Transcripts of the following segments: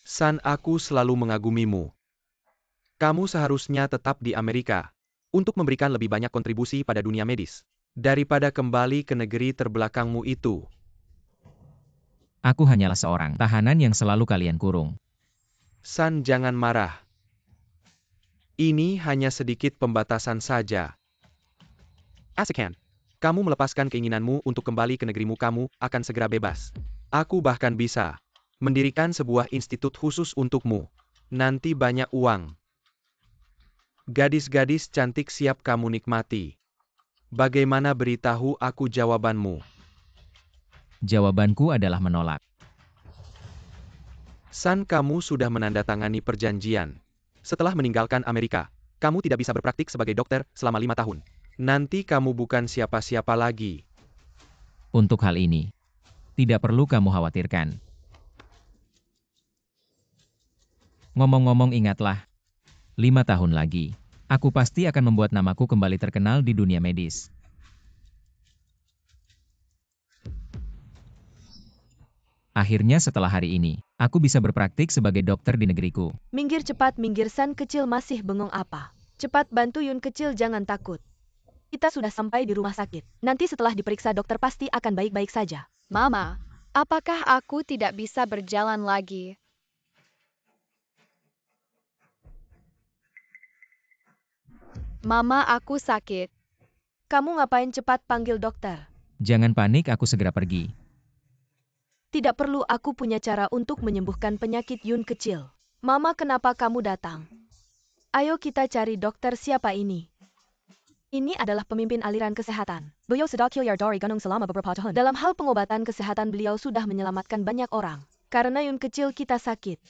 San, aku selalu mengagumimu. Kamu seharusnya tetap di Amerika untuk memberikan lebih banyak kontribusi pada dunia medis daripada kembali ke negeri terbelakangmu itu. Aku hanyalah seorang tahanan yang selalu kalian kurung. San, jangan marah. Ini hanya sedikit pembatasan saja. Asekan, kamu melepaskan keinginanmu untuk kembali ke negerimu, kamu akan segera bebas. Aku bahkan bisa mendirikan sebuah institut khusus untukmu. Nanti banyak uang. Gadis-gadis cantik siap kamu nikmati. Bagaimana, beritahu aku jawabanmu. Jawabanku adalah menolak. San, kamu sudah menandatangani perjanjian. Setelah meninggalkan Amerika, kamu tidak bisa berpraktik sebagai dokter selama 5 tahun. Nanti kamu bukan siapa-siapa lagi. Untuk hal ini, tidak perlu kamu khawatirkan. Ngomong-ngomong, ingatlah, 5 tahun lagi, aku pasti akan membuat namaku kembali terkenal di dunia medis. Akhirnya setelah hari ini, aku bisa berpraktik sebagai dokter di negeriku. Minggir cepat, minggir. San kecil masih bengong apa? Cepat bantu Yun kecil, jangan takut. Kita sudah sampai di rumah sakit. Nanti setelah diperiksa dokter pasti akan baik-baik saja. Mama, apakah aku tidak bisa berjalan lagi? Mama, aku sakit. Kamu ngapain, cepat panggil dokter. Jangan panik, aku segera pergi. Tidak perlu, aku punya cara untuk menyembuhkan penyakit Yun kecil. Mama, kenapa kamu datang? Ayo kita cari dokter. Siapa ini? Ini adalah pemimpin aliran kesehatan. Beliau sudah kilyar dari gunung selama beberapa tahun. Dalam hal pengobatan kesehatan beliau sudah menyelamatkan banyak orang. Karena Yun kecil kita sakit,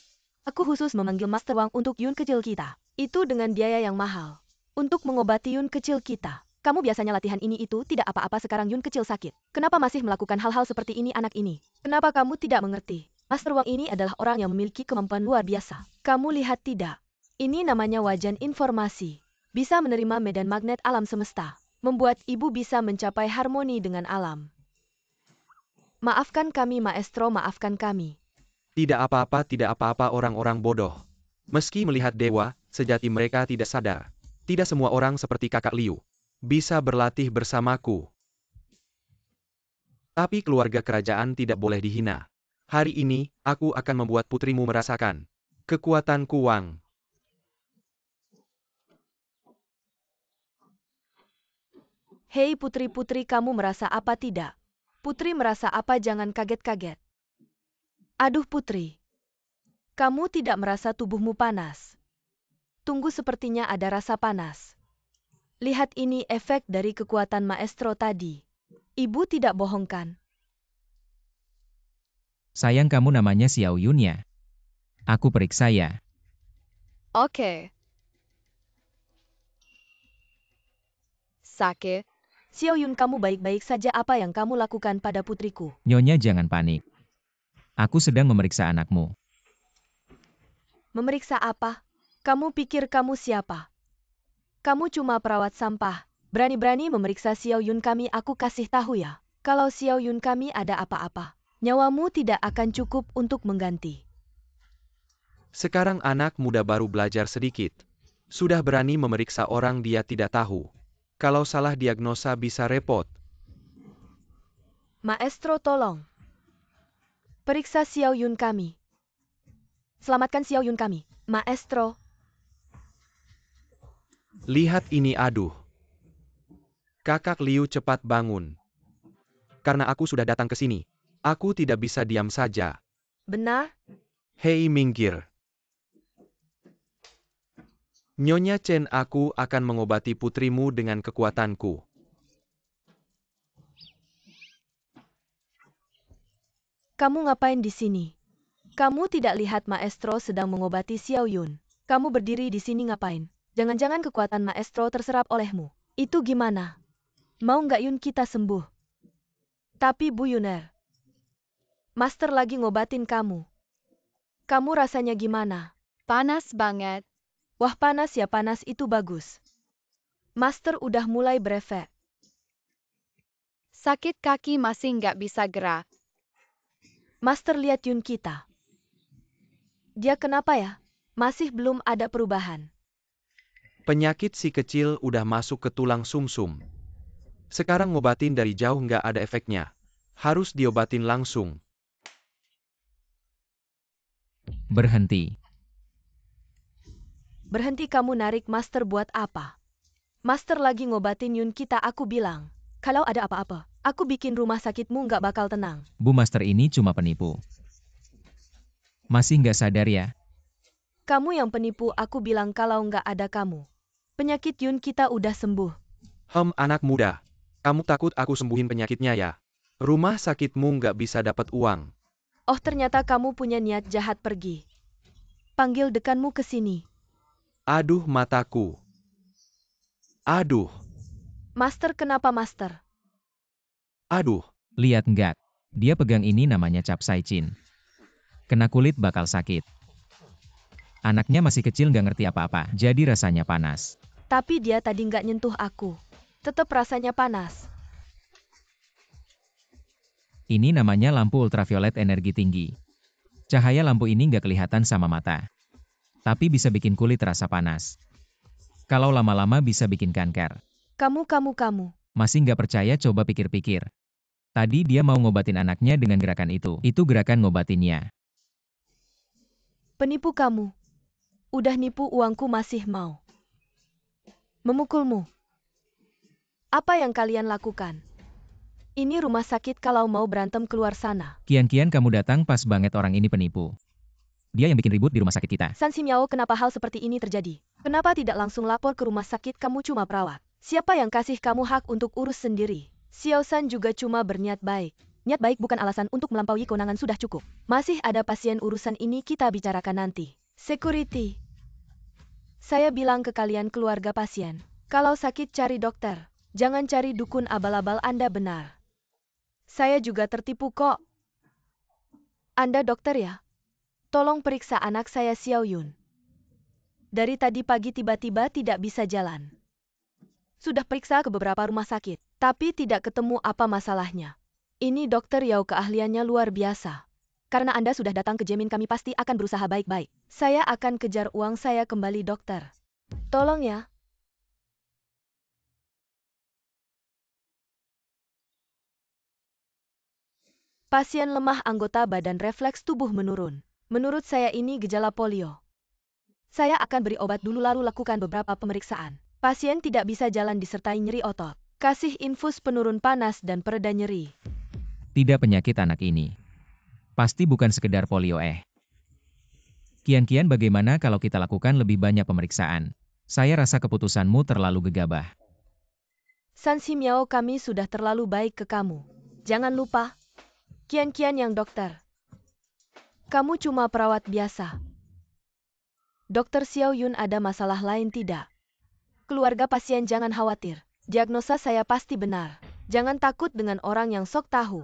aku khusus memanggil Master Wang untuk Yun kecil kita. Itu dengan biaya yang mahal. Untuk mengobati Yun kecil kita. Kamu biasanya latihan ini itu tidak apa-apa, sekarang Yun kecil sakit. Kenapa masih melakukan hal-hal seperti ini, anak ini? Kenapa kamu tidak mengerti? Master Wang ini adalah orang yang memiliki kemampuan luar biasa. Kamu lihat tidak? Ini namanya wajan informasi. Bisa menerima medan magnet alam semesta. Membuat ibu bisa mencapai harmoni dengan alam. Maafkan kami, Maestro, maafkan kami. Tidak apa-apa orang-orang bodoh. Meski melihat dewa, sejati mereka tidak sadar. Tidak semua orang seperti kakak Liu bisa berlatih bersamaku. Tapi keluarga kerajaan tidak boleh dihina. Hari ini, aku akan membuat putrimu merasakan kekuatanku, Wang. Hei putri-putri, kamu merasa apa tidak? Putri merasa apa? Jangan kaget-kaget. Aduh putri, kamu tidak merasa tubuhmu panas? Tunggu, sepertinya ada rasa panas. Lihat, ini efek dari kekuatan Maestro tadi. Ibu tidak bohongkan. Sayang, kamu namanya Xiao Yun ya? Aku periksa ya. Oke. Sakit. Xiao Yun, kamu baik-baik saja? Apa yang kamu lakukan pada putriku? Nyonya, jangan panik. Aku sedang memeriksa anakmu. Memeriksa apa? Kamu pikir kamu siapa? Kamu cuma perawat sampah. Berani-berani memeriksa Xiao Yun kami. Aku kasih tahu ya. Kalau Xiao Yun kami ada apa-apa, nyawamu tidak akan cukup untuk mengganti. Sekarang anak muda baru belajar sedikit. Sudah berani memeriksa orang dia tidak tahu. Kalau salah diagnosa bisa repot. Maestro, tolong. Periksa Xiao Yun kami. Selamatkan Xiao Yun kami. Maestro. Lihat ini, aduh. Kakak Liu, cepat bangun. Karena aku sudah datang ke sini, aku tidak bisa diam saja. Benar? Hei, minggir. Nyonya Chen, aku akan mengobati putrimu dengan kekuatanku. Kamu ngapain di sini? Kamu tidak lihat Maestro sedang mengobati Xiao Yun? Kamu berdiri di sini ngapain? Jangan-jangan kekuatan Maestro terserap olehmu. Itu gimana? Mau nggak Yun kita sembuh? Tapi Bu Yuner, Master lagi ngobatin kamu. Kamu rasanya gimana? Panas banget. Wah, panas ya, panas itu bagus. Master udah mulai berefek. Sakit kaki, masih nggak bisa gerak. Master lihat Yun kita. Dia kenapa ya? Masih belum ada perubahan. Penyakit si kecil udah masuk ke tulang sumsum. Sekarang ngobatin dari jauh nggak ada efeknya. Harus diobatin langsung. Berhenti. Berhenti kamu narik Master buat apa? Master lagi ngobatin Yun kita, aku bilang. Kalau ada apa-apa, aku bikin rumah sakitmu nggak bakal tenang. Bu Master ini cuma penipu. Masih nggak sadar ya? Kamu yang penipu, aku bilang kalau nggak ada kamu. Penyakit Yun kita udah sembuh. Anak muda. Kamu takut aku sembuhin penyakitnya ya? Rumah sakitmu nggak bisa dapat uang. Oh ternyata kamu punya niat jahat, pergi. Panggil dekanmu ke sini. Aduh mataku. Aduh. Master kenapa Master? Aduh. Lihat nggak? Dia pegang ini namanya capsaicin. Kena kulit bakal sakit. Anaknya masih kecil nggak ngerti apa-apa, jadi rasanya panas. Tapi dia tadi nggak nyentuh aku. Tetap rasanya panas. Ini namanya lampu ultraviolet energi tinggi. Cahaya lampu ini nggak kelihatan sama mata. Tapi bisa bikin kulit terasa panas. Kalau lama-lama bisa bikin kanker. Kamu. Masih nggak percaya, coba pikir-pikir. Tadi dia mau ngobatin anaknya dengan gerakan itu. Itu gerakan ngobatinnya. Penipu kamu. Udah nipu uangku masih mau memukulmu. Apa yang kalian lakukan? Ini rumah sakit, kalau mau berantem keluar sana. Kian-kian kamu datang pas banget, orang ini penipu. Dia yang bikin ribut di rumah sakit kita. San Ximiao, kenapa hal seperti ini terjadi? Kenapa tidak langsung lapor ke rumah sakit, kamu cuma perawat? Siapa yang kasih kamu hak untuk urus sendiri? Xiao San juga cuma berniat baik. Niat baik bukan alasan untuk melampaui kewenangan, sudah cukup. Masih ada pasien, urusan ini kita bicarakan nanti. Security. Saya bilang ke kalian keluarga pasien, kalau sakit cari dokter. Jangan cari dukun abal-abal, Anda benar. Saya juga tertipu kok. Anda dokter ya? Tolong periksa anak saya, Xiao Yun. Dari tadi pagi tiba-tiba tidak bisa jalan. Sudah periksa ke beberapa rumah sakit, tapi tidak ketemu apa masalahnya. Ini dokter Yao keahliannya luar biasa. Karena Anda sudah datang ke Jamin, kami pasti akan berusaha baik-baik. Saya akan kejar uang saya kembali, dokter. Tolong ya. Pasien lemah, anggota badan, refleks tubuh menurun. Menurut saya ini gejala polio. Saya akan beri obat dulu lalu lakukan beberapa pemeriksaan. Pasien tidak bisa jalan disertai nyeri otot. Kasih infus penurun panas dan pereda nyeri. Tidak, penyakit anak ini pasti bukan sekedar polio. Kian-kian, bagaimana kalau kita lakukan lebih banyak pemeriksaan? Saya rasa keputusanmu terlalu gegabah. San Ximiao, kami sudah terlalu baik ke kamu. Jangan lupa. Kian-kian yang dokter. Kamu cuma perawat biasa. Dokter Xiao Yun, ada masalah lain tidak? Keluarga pasien jangan khawatir. Diagnosa saya pasti benar. Jangan takut dengan orang yang sok tahu.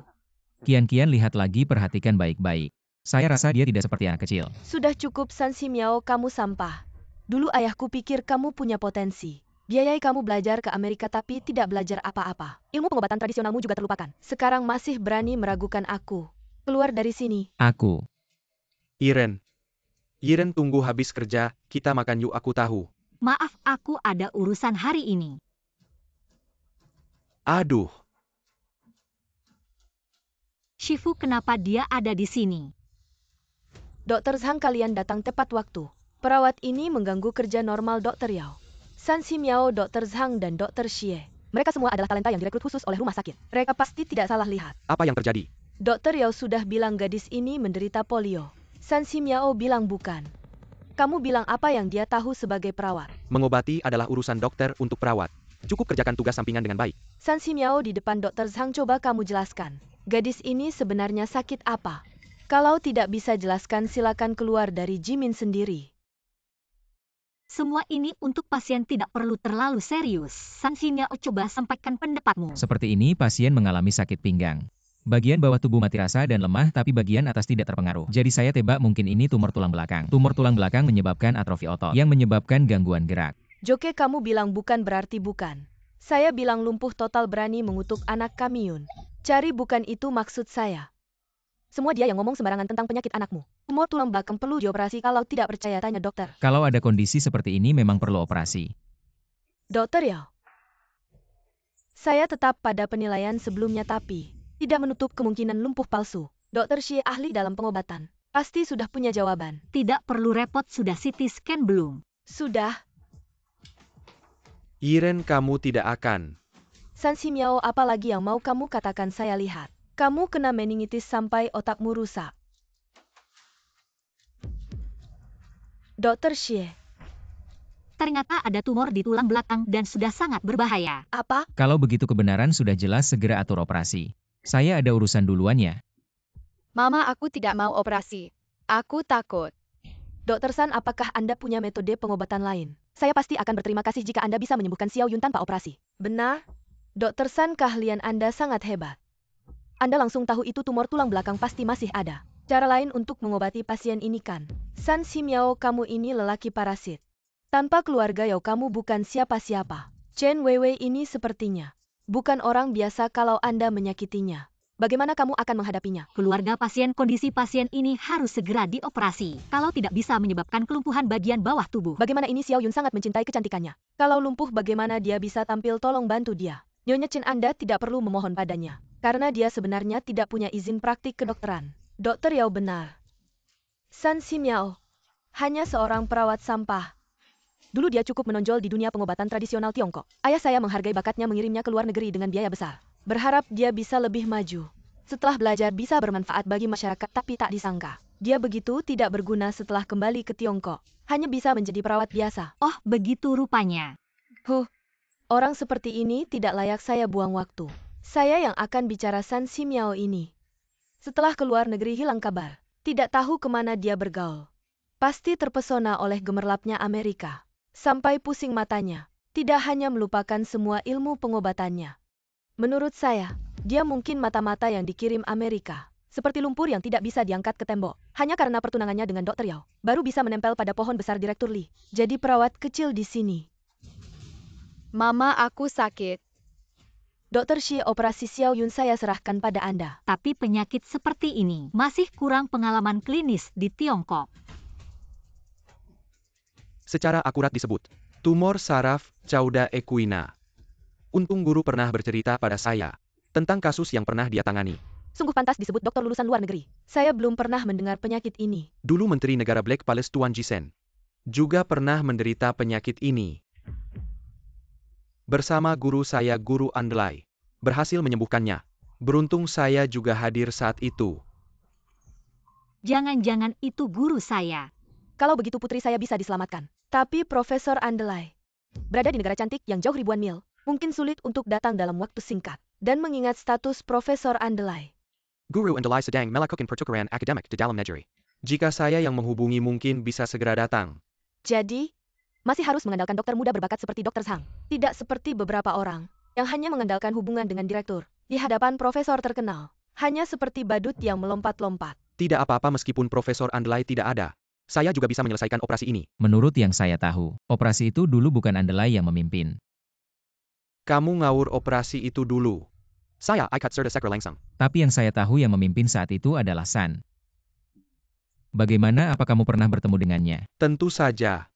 Kian-kian, lihat lagi, perhatikan baik-baik. Saya rasa dia tidak seperti anak kecil. Sudah cukup San Ximiao, kamu sampah. Dulu ayahku pikir kamu punya potensi. Biayai kamu belajar ke Amerika tapi tidak belajar apa-apa. Ilmu pengobatan tradisionalmu juga terlupakan. Sekarang masih berani meragukan aku. Keluar dari sini. Aku. Iren, tunggu, habis kerja, kita makan yuk, aku tahu. Maaf, aku ada urusan hari ini. Aduh. Shifu, kenapa dia ada di sini? Dokter Zhang, kalian datang tepat waktu. Perawat ini mengganggu kerja normal Dokter Yao. San Ximiao, Dokter Zhang, dan Dokter Xie. Mereka semua adalah talenta yang direkrut khusus oleh rumah sakit. Mereka pasti tidak salah lihat. Apa yang terjadi? Dokter Yao sudah bilang gadis ini menderita polio. San Ximiao bilang bukan. Kamu bilang apa yang dia tahu sebagai perawat? Mengobati adalah urusan dokter untuk perawat. Cukup kerjakan tugas sampingan dengan baik. San Ximiao di depan Dokter Zhang, coba kamu jelaskan. Gadis ini sebenarnya sakit apa? Kalau tidak bisa jelaskan, silakan keluar dari Jimin sendiri. Semua ini untuk pasien tidak perlu terlalu serius. San Ximiao, coba sampaikan pendapatmu. Seperti ini, pasien mengalami sakit pinggang. Bagian bawah tubuh mati rasa dan lemah, tapi bagian atas tidak terpengaruh. Jadi saya tebak mungkin ini tumor tulang belakang. Tumor tulang belakang menyebabkan atrofi otot, yang menyebabkan gangguan gerak. Joke, kamu bilang bukan berarti bukan. Saya bilang lumpuh total, berani mengutuk anak kami Yun. Cari, bukan itu maksud saya. Semua dia yang ngomong sembarangan tentang penyakit anakmu. Tumor tulang belakang perlu dioperasi, kalau tidak percaya tanya dokter. Kalau ada kondisi seperti ini memang perlu operasi. Dokter Yao. Saya tetap pada penilaian sebelumnya tapi tidak menutup kemungkinan lumpuh palsu. Dokter Xie ahli dalam pengobatan. Pasti sudah punya jawaban. Tidak perlu repot, sudah CT scan belum? Sudah. Yiren, kamu tidak akan. San Ximiao, apa lagi yang mau kamu katakan? Saya lihat kamu kena meningitis sampai otakmu rusak. Dokter Xie. Ternyata ada tumor di tulang belakang dan sudah sangat berbahaya. Apa? Kalau begitu kebenaran sudah jelas, segera atur operasi. Saya ada urusan duluan ya. Mama, aku tidak mau operasi. Aku takut. Dokter San, apakah Anda punya metode pengobatan lain? Saya pasti akan berterima kasih jika Anda bisa menyembuhkan Xiao Yun tanpa operasi. Benar? Dokter San, keahlian Anda sangat hebat. Anda langsung tahu itu tumor tulang belakang pasti masih ada cara lain untuk mengobati pasien ini kan? San Ximiao, kamu ini lelaki parasit. Tanpa keluarga Yao kamu bukan siapa-siapa. Chen Weiwei ini sepertinya bukan orang biasa. Kalau Anda menyakitinya, bagaimana kamu akan menghadapinya? Keluarga pasien, kondisi pasien ini harus segera dioperasi. Kalau tidak bisa menyebabkan kelumpuhan bagian bawah tubuh. Bagaimana ini Xiao Yun sangat mencintai kecantikannya. Kalau lumpuh bagaimana dia bisa tampil? Tolong bantu dia. Nyonya Chen, Anda tidak perlu memohon padanya. Karena dia sebenarnya tidak punya izin praktik kedokteran. Dokter Yao benar. San Ximiao hanya seorang perawat sampah. Dulu dia cukup menonjol di dunia pengobatan tradisional Tiongkok. Ayah saya menghargai bakatnya, mengirimnya ke luar negeri dengan biaya besar. Berharap dia bisa lebih maju. Setelah belajar bisa bermanfaat bagi masyarakat, tapi tak disangka dia begitu tidak berguna setelah kembali ke Tiongkok. Hanya bisa menjadi perawat biasa. Oh, begitu rupanya. Orang seperti ini tidak layak saya buang waktu. Saya yang akan bicara. San Ximiao ini setelah keluar negeri hilang kabar. Tidak tahu kemana dia bergaul. Pasti terpesona oleh gemerlapnya Amerika. Sampai pusing matanya. Tidak hanya melupakan semua ilmu pengobatannya. Menurut saya, dia mungkin mata-mata yang dikirim Amerika. Seperti lumpur yang tidak bisa diangkat ke tembok. Hanya karena pertunangannya dengan Dr. Yao, baru bisa menempel pada pohon besar Direktur Li. Jadi perawat kecil di sini. Mama, aku sakit. Dokter Xie, operasi Xiao Yun saya serahkan pada Anda. Tapi penyakit seperti ini masih kurang pengalaman klinis di Tiongkok. Secara akurat disebut tumor saraf cauda equina. Untung guru pernah bercerita pada saya tentang kasus yang pernah dia tangani. Sungguh pantas disebut dokter lulusan luar negeri. Saya belum pernah mendengar penyakit ini. Dulu Menteri Negara Black Palace Tuan Jisen juga pernah menderita penyakit ini. Bersama guru saya, Guru Andelai, berhasil menyembuhkannya. Beruntung saya juga hadir saat itu. Jangan-jangan itu guru saya. Kalau begitu putri saya bisa diselamatkan. Tapi Profesor Andelai berada di negara cantik yang jauh ribuan mil. Mungkin sulit untuk datang dalam waktu singkat. Dan mengingat status Profesor Andelai. Guru Andelai sedang melakukan pertukaran akademik di dalam negeri. Jika saya yang menghubungi mungkin bisa segera datang. Jadi, masih harus mengandalkan dokter muda berbakat seperti Dr. Sang. Tidak seperti beberapa orang yang hanya mengandalkan hubungan dengan direktur. Di hadapan profesor terkenal. Hanya seperti badut yang melompat-lompat. Tidak apa-apa meskipun Profesor Andelai tidak ada. Saya juga bisa menyelesaikan operasi ini. Menurut yang saya tahu, operasi itu dulu bukan Andelai yang memimpin. Kamu ngawur operasi itu dulu. Saya ikat serta sekre langsung. Tapi yang saya tahu yang memimpin saat itu adalah San. Bagaimana, apa kamu pernah bertemu dengannya? Tentu saja.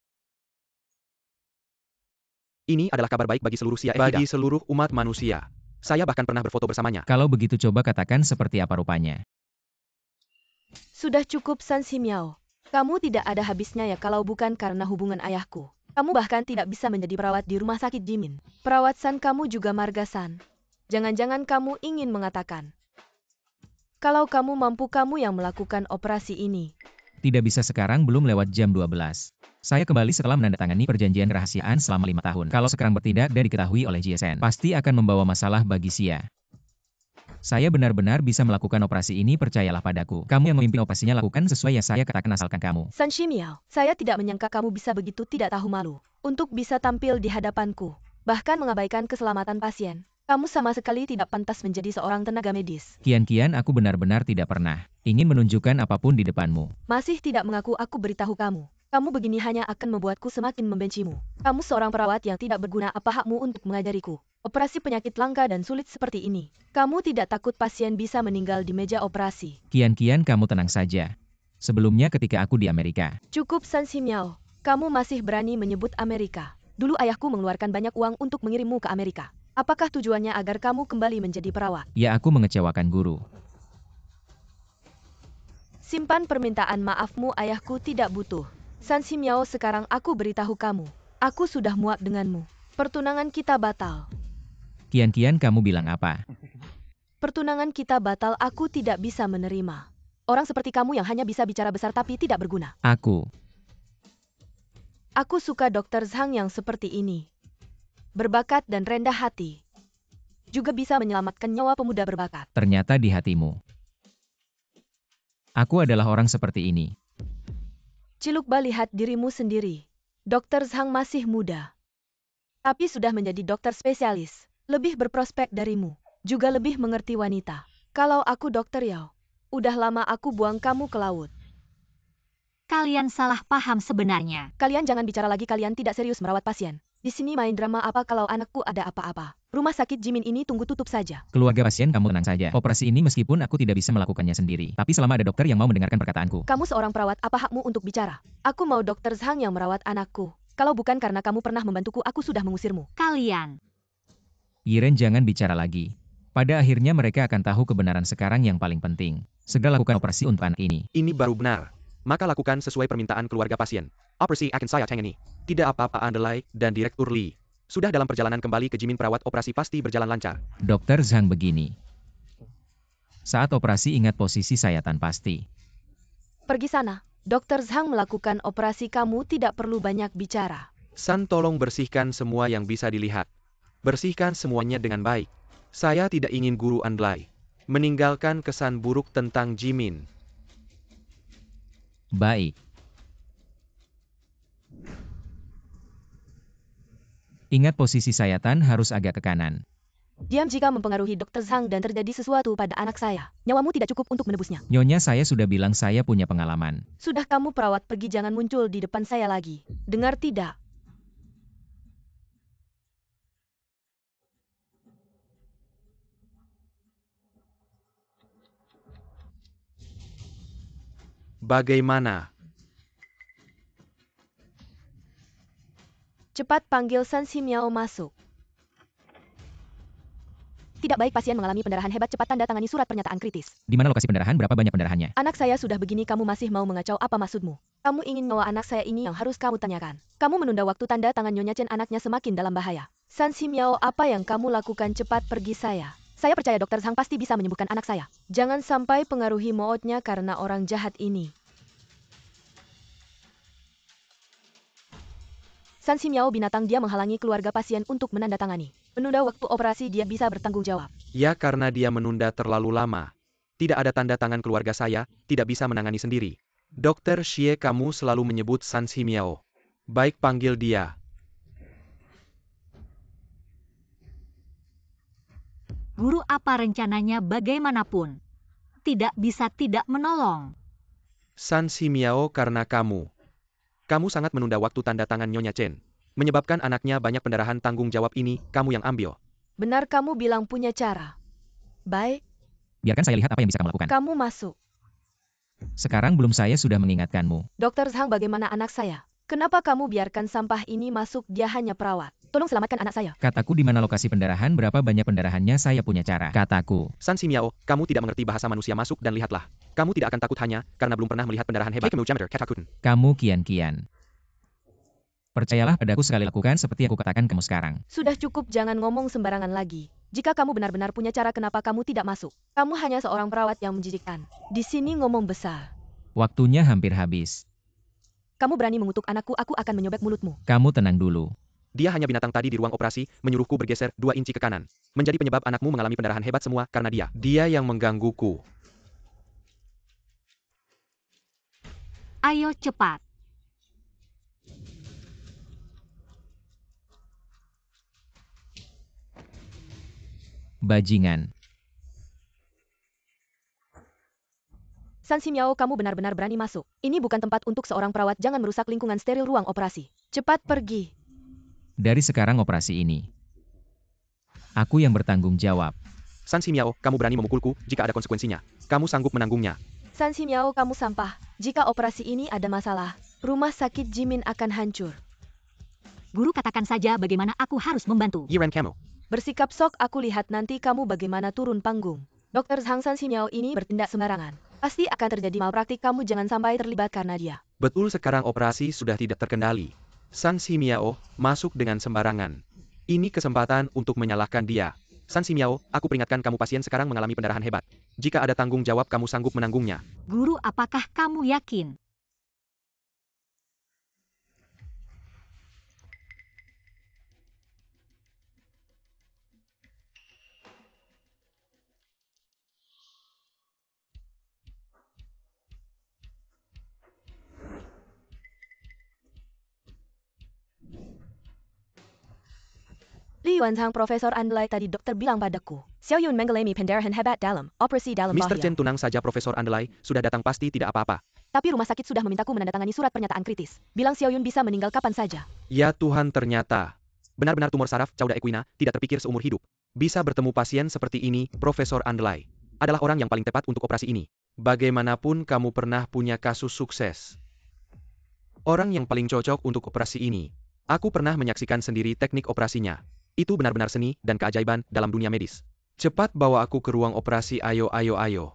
Ini adalah kabar baik bagi seluruh bagi seluruh umat manusia. Saya bahkan pernah berfoto bersamanya. Kalau begitu coba katakan seperti apa rupanya. Sudah cukup San Ximiao. Kamu tidak ada habisnya ya kalau bukan karena hubungan ayahku. Kamu bahkan tidak bisa menjadi perawat di rumah sakit Jimin. Perawat San, kamu juga marga San. Jangan-jangan kamu ingin mengatakan, kalau kamu mampu, kamu yang melakukan operasi ini. Tidak bisa sekarang, belum lewat jam 12. Saya kembali setelah menandatangani perjanjian kerahasiaan selama 5 tahun. Kalau sekarang bertindak dan diketahui oleh GSN, pasti akan membawa masalah bagi Xia. Saya benar-benar bisa melakukan operasi ini, percayalah padaku. Kamu yang memimpin operasinya, lakukan sesuai yang saya katakan asalkan kamu. San Ximiao, saya tidak menyangka kamu bisa begitu tidak tahu malu. Untuk bisa tampil di hadapanku. Bahkan mengabaikan keselamatan pasien. Kamu sama sekali tidak pantas menjadi seorang tenaga medis. Kian-kian aku benar-benar tidak pernah ingin menunjukkan apapun di depanmu. Masih tidak mengaku, aku beritahu kamu. Kamu begini hanya akan membuatku semakin membencimu. Kamu seorang perawat yang tidak berguna, apa hakmu untuk mengajariku? Operasi penyakit langka dan sulit seperti ini. Kamu tidak takut pasien bisa meninggal di meja operasi? Kian-kian kamu tenang saja. Sebelumnya ketika aku di Amerika, Cukup San Miao. Kamu masih berani menyebut Amerika. Dulu ayahku mengeluarkan banyak uang untuk mengirimmu ke Amerika. Apakah tujuannya agar kamu kembali menjadi perawat? ya aku mengecewakan guru. Simpan permintaan maafmu, ayahku tidak butuh. San Miao, sekarang aku beritahu kamu. Aku sudah muak denganmu. Pertunangan kita batal. Kian-kian kamu bilang apa? Pertunangan kita batal, aku tidak bisa menerima. Orang seperti kamu yang hanya bisa bicara besar tapi tidak berguna. Aku Suka Dr. Zhang yang seperti ini. Berbakat dan rendah hati. Juga bisa menyelamatkan nyawa pemuda berbakat. ternyata di hatimu. Aku adalah orang seperti ini. Cilukba, lihat dirimu sendiri. Dr. Zhang masih muda. Tapi sudah menjadi dokter spesialis. Lebih berprospek darimu. Juga lebih mengerti wanita. Kalau aku Dr. Yao, udah lama aku buang kamu ke laut. Kalian salah paham sebenarnya. Kalian jangan bicara lagi, kalian tidak serius merawat pasien. Di sini main drama apa kalau anakku ada apa-apa. Rumah sakit Jimin ini tunggu tutup saja. Keluarga pasien kamu tenang saja. Operasi ini meskipun aku tidak bisa melakukannya sendiri. Tapi selama ada dokter yang mau mendengarkan perkataanku. Kamu seorang perawat, apa hakmu untuk bicara? Aku mau Dr. Zhang yang merawat anakku. Kalau bukan karena kamu pernah membantuku, aku sudah mengusirmu. Kalian. Yiren, jangan bicara lagi. Pada akhirnya mereka akan tahu kebenaran sekarang yang paling penting. Segera lakukan operasi untuk anak ini. Ini baru benar. Maka lakukan sesuai permintaan keluarga pasien. Operasi akan saya tangani. Tidak apa-apa Andelai dan Direktur Lee. Sudah dalam perjalanan kembali ke Jimin, perawat operasi pasti berjalan lancar. Dokter Zhang begini. Saat operasi ingat posisi sayatan pasti. Pergi sana. Dr. Zhang melakukan operasi, kamu tidak perlu banyak bicara. San, tolong bersihkan semua yang bisa dilihat. Bersihkan semuanya dengan baik. Saya tidak ingin Guru Andelai meninggalkan kesan buruk tentang Jimin. Baik. Ingat posisi sayatan harus agak ke kanan. Diam jika mempengaruhi Dr. Zhang dan terjadi sesuatu pada anak saya. Nyawamu tidak cukup untuk menebusnya. Nyonya, saya sudah bilang saya punya pengalaman. Sudah, kamu perawat, pergi, jangan muncul di depan saya lagi. Dengar tidak? Bagaimana? Cepat panggil San Miao masuk. Tidak baik, pasien mengalami pendarahan hebat, cepat tanda tangani surat pernyataan kritis. Di mana lokasi pendarahan? Berapa banyak pendarahannya? Anak saya sudah begini, kamu masih mau mengacau, apa maksudmu? Kamu ingin nyawa anak saya, ini yang harus kamu tanyakan. Kamu menunda waktu, tanda tangan Nyonya Chen, anaknya semakin dalam bahaya. San Miao, apa yang kamu lakukan? Cepat pergi saya. Saya percaya Dr. Zhang pasti bisa menyembuhkan anak saya. Jangan sampai pengaruhi moodnya karena orang jahat ini. San Miao, binatang, dia menghalangi keluarga pasien untuk menandatangani. Menunda waktu operasi, dia bisa bertanggung jawab. Ya, karena dia menunda terlalu lama. Tidak ada tanda tangan keluarga saya, tidak bisa menangani sendiri. Dokter Xie, kamu selalu menyebut San Miao. Baik, panggil dia. Guru, apa rencananya? Bagaimanapun tidak bisa tidak menolong. San Miao, karena kamu sangat menunda waktu tanda tangan Nyonya Chen. Menyebabkan anaknya banyak pendarahan, tanggung jawab ini kamu yang ambil. Benar, kamu bilang punya cara. Baik, Biarkan saya lihat apa yang bisa kamu lakukan. kamu masuk. Sekarang belum, saya sudah mengingatkanmu. Dr. Zhang, bagaimana anak saya? Kenapa kamu biarkan sampah ini masuk? Dia hanya perawat. Tolong selamatkan anak saya. Kataku di mana lokasi pendarahan, berapa banyak pendarahannya, saya punya cara. Kataku. San Miao, kamu tidak mengerti bahasa manusia, masuk dan lihatlah. Kamu tidak akan takut hanya karena belum pernah melihat pendarahan hebat. Kamu kian-kian. Percayalah padaku, sekali lakukan seperti aku katakan kamu sekarang. Sudah cukup, jangan ngomong sembarangan lagi. Jika kamu benar-benar punya cara, kenapa kamu tidak masuk? Kamu hanya seorang perawat yang menjijikkan. Di sini ngomong besar. Waktunya hampir habis. Kamu berani mengutuk anakku, aku akan menyobek mulutmu. Kamu tenang dulu. Dia hanya binatang tadi di ruang operasi, menyuruhku bergeser 2 inci ke kanan. Menjadi penyebab anakmu mengalami pendarahan hebat semua karena dia. Dia yang menggangguku. Ayo cepat. Bajingan. San Ximiao, kamu benar-benar berani masuk. Ini bukan tempat untuk seorang perawat, jangan merusak lingkungan steril ruang operasi. Cepat pergi. Dari sekarang operasi ini, aku yang bertanggung jawab. San Ximiao, kamu berani memukulku jika ada konsekuensinya. Kamu sanggup menanggungnya. San Ximiao, kamu sampah. Jika operasi ini ada masalah, rumah sakit Jimin akan hancur. Guru, katakan saja bagaimana aku harus membantu. Yiren kamu. Bersikap sok, aku lihat nanti kamu bagaimana turun panggung. Dokter Zhang, San Ximiao ini bertindak sembarangan. Pasti akan terjadi malpraktik, kamu jangan sampai terlibat karena dia. Betul, sekarang operasi sudah tidak terkendali. San Ximiao masuk dengan sembarangan. Ini kesempatan untuk menyalahkan dia. San Ximiao, aku peringatkan kamu, pasien sekarang mengalami pendarahan hebat. Jika ada tanggung jawab, kamu sanggup menanggungnya. Guru, apakah kamu yakin? Li Yuanzhang, Profesor Andalai, tadi dokter bilang padaku. Xiao Yun mengalami pendarahan hebat dalam operasi dalam Mr. bahaya. Chen, tunang saja, Profesor Andalai, sudah datang pasti tidak apa-apa. Tapi rumah sakit sudah memintaku menandatangani surat pernyataan kritis. Bilang Xiao Yun bisa meninggal kapan saja. Ya Tuhan, ternyata. Benar-benar tumor saraf cauda equina, tidak terpikir seumur hidup. Bisa bertemu pasien seperti ini, Profesor Andalai. Adalah orang yang paling tepat untuk operasi ini. Bagaimanapun kamu pernah punya kasus sukses. Orang yang paling cocok untuk operasi ini. Aku pernah menyaksikan sendiri teknik operasinya. Itu benar-benar seni dan keajaiban dalam dunia medis. Cepat bawa aku ke ruang operasi, ayo, ayo, ayo.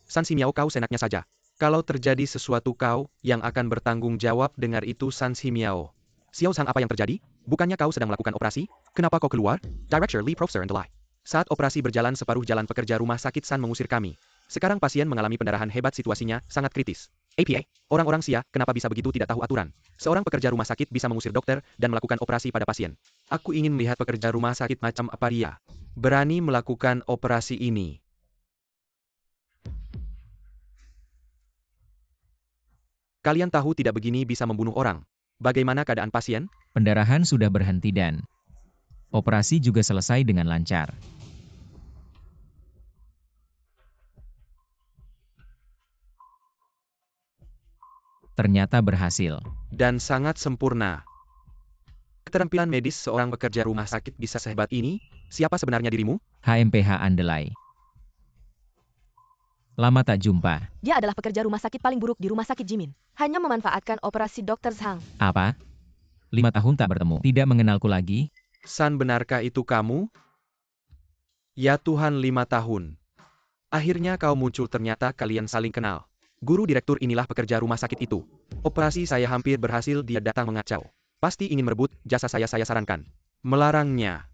San Ximiao, kau senaknya saja. Kalau terjadi sesuatu, kau yang akan bertanggung jawab. Dengar itu, San Ximiao. Xiao Zhang, apa yang terjadi? Bukannya kau sedang melakukan operasi? Kenapa kau keluar? Director Lee, Professor Andalai. Saat operasi berjalan separuh jalan, pekerja rumah sakit San mengusir kami. Sekarang pasien mengalami pendarahan hebat, situasinya sangat kritis. APA, orang-orang Sia, kenapa bisa begitu tidak tahu aturan? Seorang pekerja rumah sakit bisa mengusir dokter dan melakukan operasi pada pasien. Aku ingin melihat pekerja rumah sakit macam apa dia. Berani melakukan operasi ini. Kalian tahu tidak begini bisa membunuh orang. Bagaimana keadaan pasien? Pendarahan sudah berhenti dan operasi juga selesai dengan lancar. Ternyata berhasil. Dan sangat sempurna. Keterampilan medis seorang pekerja rumah sakit bisa sehebat ini? Siapa sebenarnya dirimu? HMPH Andalai. Lama tak jumpa. Dia adalah pekerja rumah sakit paling buruk di rumah sakit Jimin. Hanya memanfaatkan operasi Dr. Zhang. Apa? 5 tahun tak bertemu. Tidak mengenalku lagi? San, benarkah itu kamu? Ya Tuhan, 5 tahun. Akhirnya kau muncul, ternyata kalian saling kenal. Guru direktur inilah pekerja rumah sakit itu. Operasi saya hampir berhasil, dia datang mengacau. Pasti ingin merebut jasa saya sarankan. Melarangnya.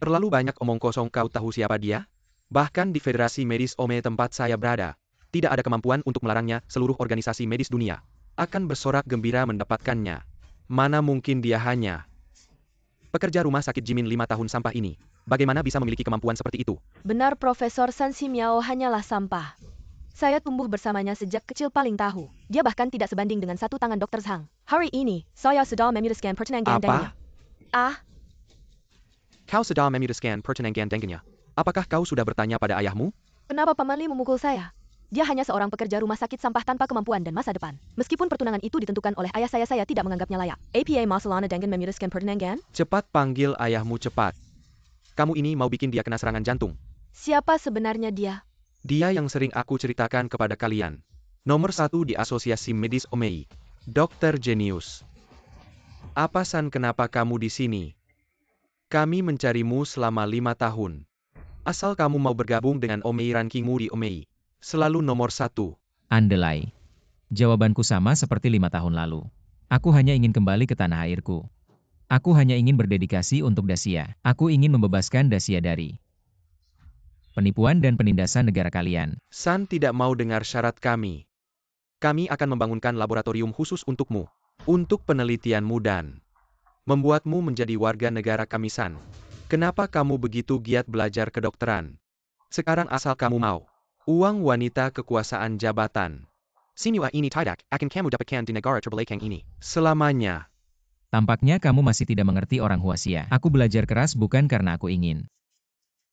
Terlalu banyak omong kosong, kau tahu siapa dia? Bahkan di Federasi Medis Ome tempat saya berada, tidak ada kemampuan untuk melarangnya. Seluruh organisasi medis dunia akan bersorak gembira mendapatkannya. Mana mungkin dia hanya pekerja rumah sakit Jimin 5 tahun sampah ini. Bagaimana bisa memiliki kemampuan seperti itu? Benar, Profesor, San Ximiao hanyalah sampah. Saya tumbuh bersamanya sejak kecil, paling tahu. Dia bahkan tidak sebanding dengan satu tangan Dr. Zhang. Hari ini, saya sedang memutuskan pertunangan dengannya. Kau sedang memutuskan pertunangan dengannya. Apakah kau sudah bertanya pada ayahmu? Kenapa Paman Li memukul saya? Dia hanya seorang pekerja rumah sakit sampah tanpa kemampuan dan masa depan. Meskipun pertunangan itu ditentukan oleh ayah saya tidak menganggapnya layak. APA masalah dengan memutuskan pertunangan? Cepat panggil ayahmu, cepat. Kamu ini mau bikin dia kena serangan jantung. Siapa sebenarnya dia? Dia yang sering aku ceritakan kepada kalian. Nomor 1 di Asosiasi Medis Omei. Dr. Genius. Apa San, kenapa kamu di sini? Kami mencarimu selama 5 tahun. Asal kamu mau bergabung dengan Omei, rankingmu di Omei selalu nomor 1. Andalai. Jawabanku sama seperti 5 tahun lalu. Aku hanya ingin kembali ke tanah airku. Aku hanya ingin berdedikasi untuk Dacia. Aku ingin membebaskan Dacia dari penipuan dan penindasan negara kalian. San tidak mau dengar syarat kami. Kami akan membangunkan laboratorium khusus untukmu. Untuk penelitianmu dan membuatmu menjadi warga negara kami, San. Kenapa kamu begitu giat belajar kedokteran? Sekarang asal kamu mau. Uang, wanita, kekuasaan, jabatan. Semua ini tidak akan kamu dapatkan di negara terbelakang ini. Selamanya. Tampaknya kamu masih tidak mengerti orang Huasia. Aku belajar keras bukan karena aku ingin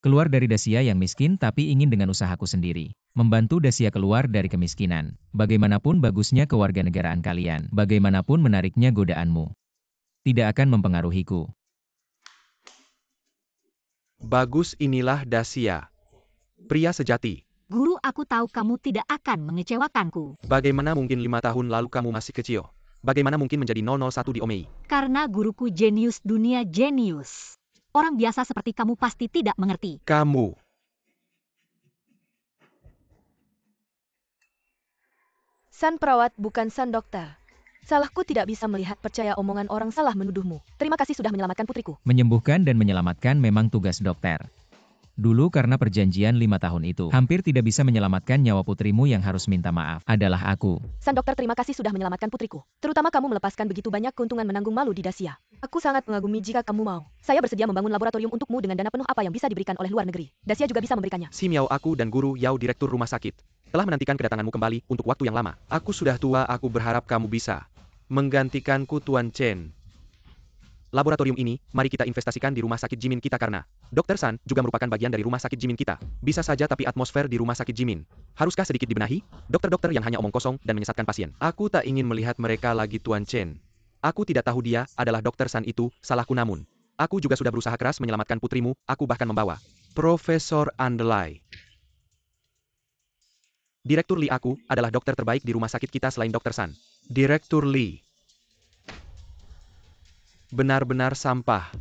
Keluar dari Dacia yang miskin tapi ingin dengan usahaku sendiri. Membantu Dacia keluar dari kemiskinan. Bagaimanapun bagusnya kewarganegaraan kalian, bagaimanapun menariknya godaanmu, tidak akan mempengaruhiku. Bagus, inilah Dacia. Pria sejati. Guru, aku tahu kamu tidak akan mengecewakanku. Bagaimana mungkin 5 tahun lalu kamu masih kecil? Bagaimana mungkin menjadi 001 di Omei? Karena guruku jenius dunia jenius. Orang biasa seperti kamu pasti tidak mengerti. Kamu. San perawat bukan San dokter. Salahku tidak bisa melihat percaya omongan orang salah menuduhmu. Terima kasih sudah menyelamatkan putriku. Menyembuhkan dan menyelamatkan memang tugas dokter. Dulu karena perjanjian 5 tahun itu, hampir tidak bisa menyelamatkan nyawa putrimu yang harus minta maaf. Adalah aku. San dokter, terima kasih sudah menyelamatkan putriku. Terutama kamu melepaskan begitu banyak keuntungan menanggung malu di Dacia. Aku sangat mengagumi jika kamu mau. Saya bersedia membangun laboratorium untukmu dengan dana penuh apa yang bisa diberikan oleh luar negeri. Dacia juga bisa memberikannya. Si Miao, aku dan Guru Yao, direktur rumah sakit, telah menantikan kedatanganmu kembali untuk waktu yang lama. Aku sudah tua, aku berharap kamu bisa menggantikanku, Tuan Chen. Laboratorium ini, mari kita investasikan di rumah sakit Jimin kita karena Dr. San juga merupakan bagian dari rumah sakit Jimin kita. Bisa saja, tapi atmosfer di rumah sakit Jimin haruskah sedikit dibenahi? Dokter-dokter yang hanya omong kosong dan menyesatkan pasien. Aku tak ingin melihat mereka lagi, Tuan Chen. Aku tidak tahu dia adalah Dr. San itu, salahku, namun aku juga sudah berusaha keras menyelamatkan putrimu, aku bahkan membawa Profesor Andelai. Direktur Lee, aku adalah dokter terbaik di rumah sakit kita selain Dr. San. Direktur Lee. Benar-benar sampah.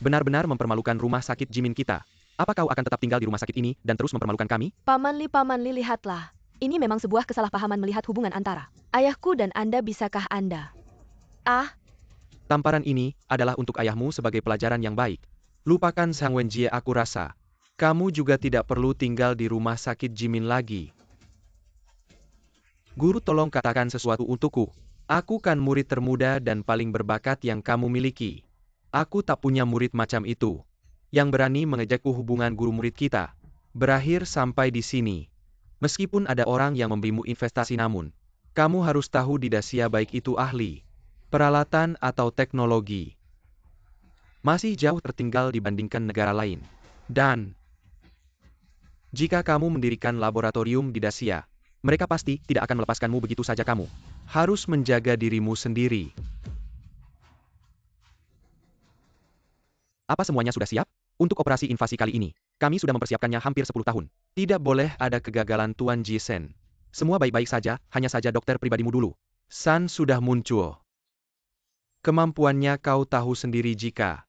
Benar-benar mempermalukan rumah sakit Jimin kita. Apa kau akan tetap tinggal di rumah sakit ini dan terus mempermalukan kami? Paman Li, lihatlah. Ini memang sebuah kesalahpahaman melihat hubungan antara ayahku dan Anda. Bisakah Anda? Tamparan ini adalah untuk ayahmu sebagai pelajaran yang baik. Lupakan Sang Wenjie, aku rasa kamu juga tidak perlu tinggal di rumah sakit Jimin lagi. Guru, tolong katakan sesuatu untukku. Aku kan murid termuda dan paling berbakat yang kamu miliki. Aku tak punya murid macam itu, yang berani mengejekku. Hubungan guru-murid kita berakhir sampai di sini. Meskipun ada orang yang memberimu investasi, namun kamu harus tahu di Dacia, baik itu ahli, peralatan atau teknologi, masih jauh tertinggal dibandingkan negara lain. Dan jika kamu mendirikan laboratorium di Dacia, mereka pasti tidak akan melepaskanmu begitu saja. Kamu harus menjaga dirimu sendiri. Apa semuanya sudah siap? Untuk operasi invasi kali ini, kami sudah mempersiapkannya hampir 10 tahun. Tidak boleh ada kegagalan, Tuan Jisen. Semua baik-baik saja, hanya saja dokter pribadimu dulu. San sudah muncul. Kemampuannya kau tahu sendiri. Jika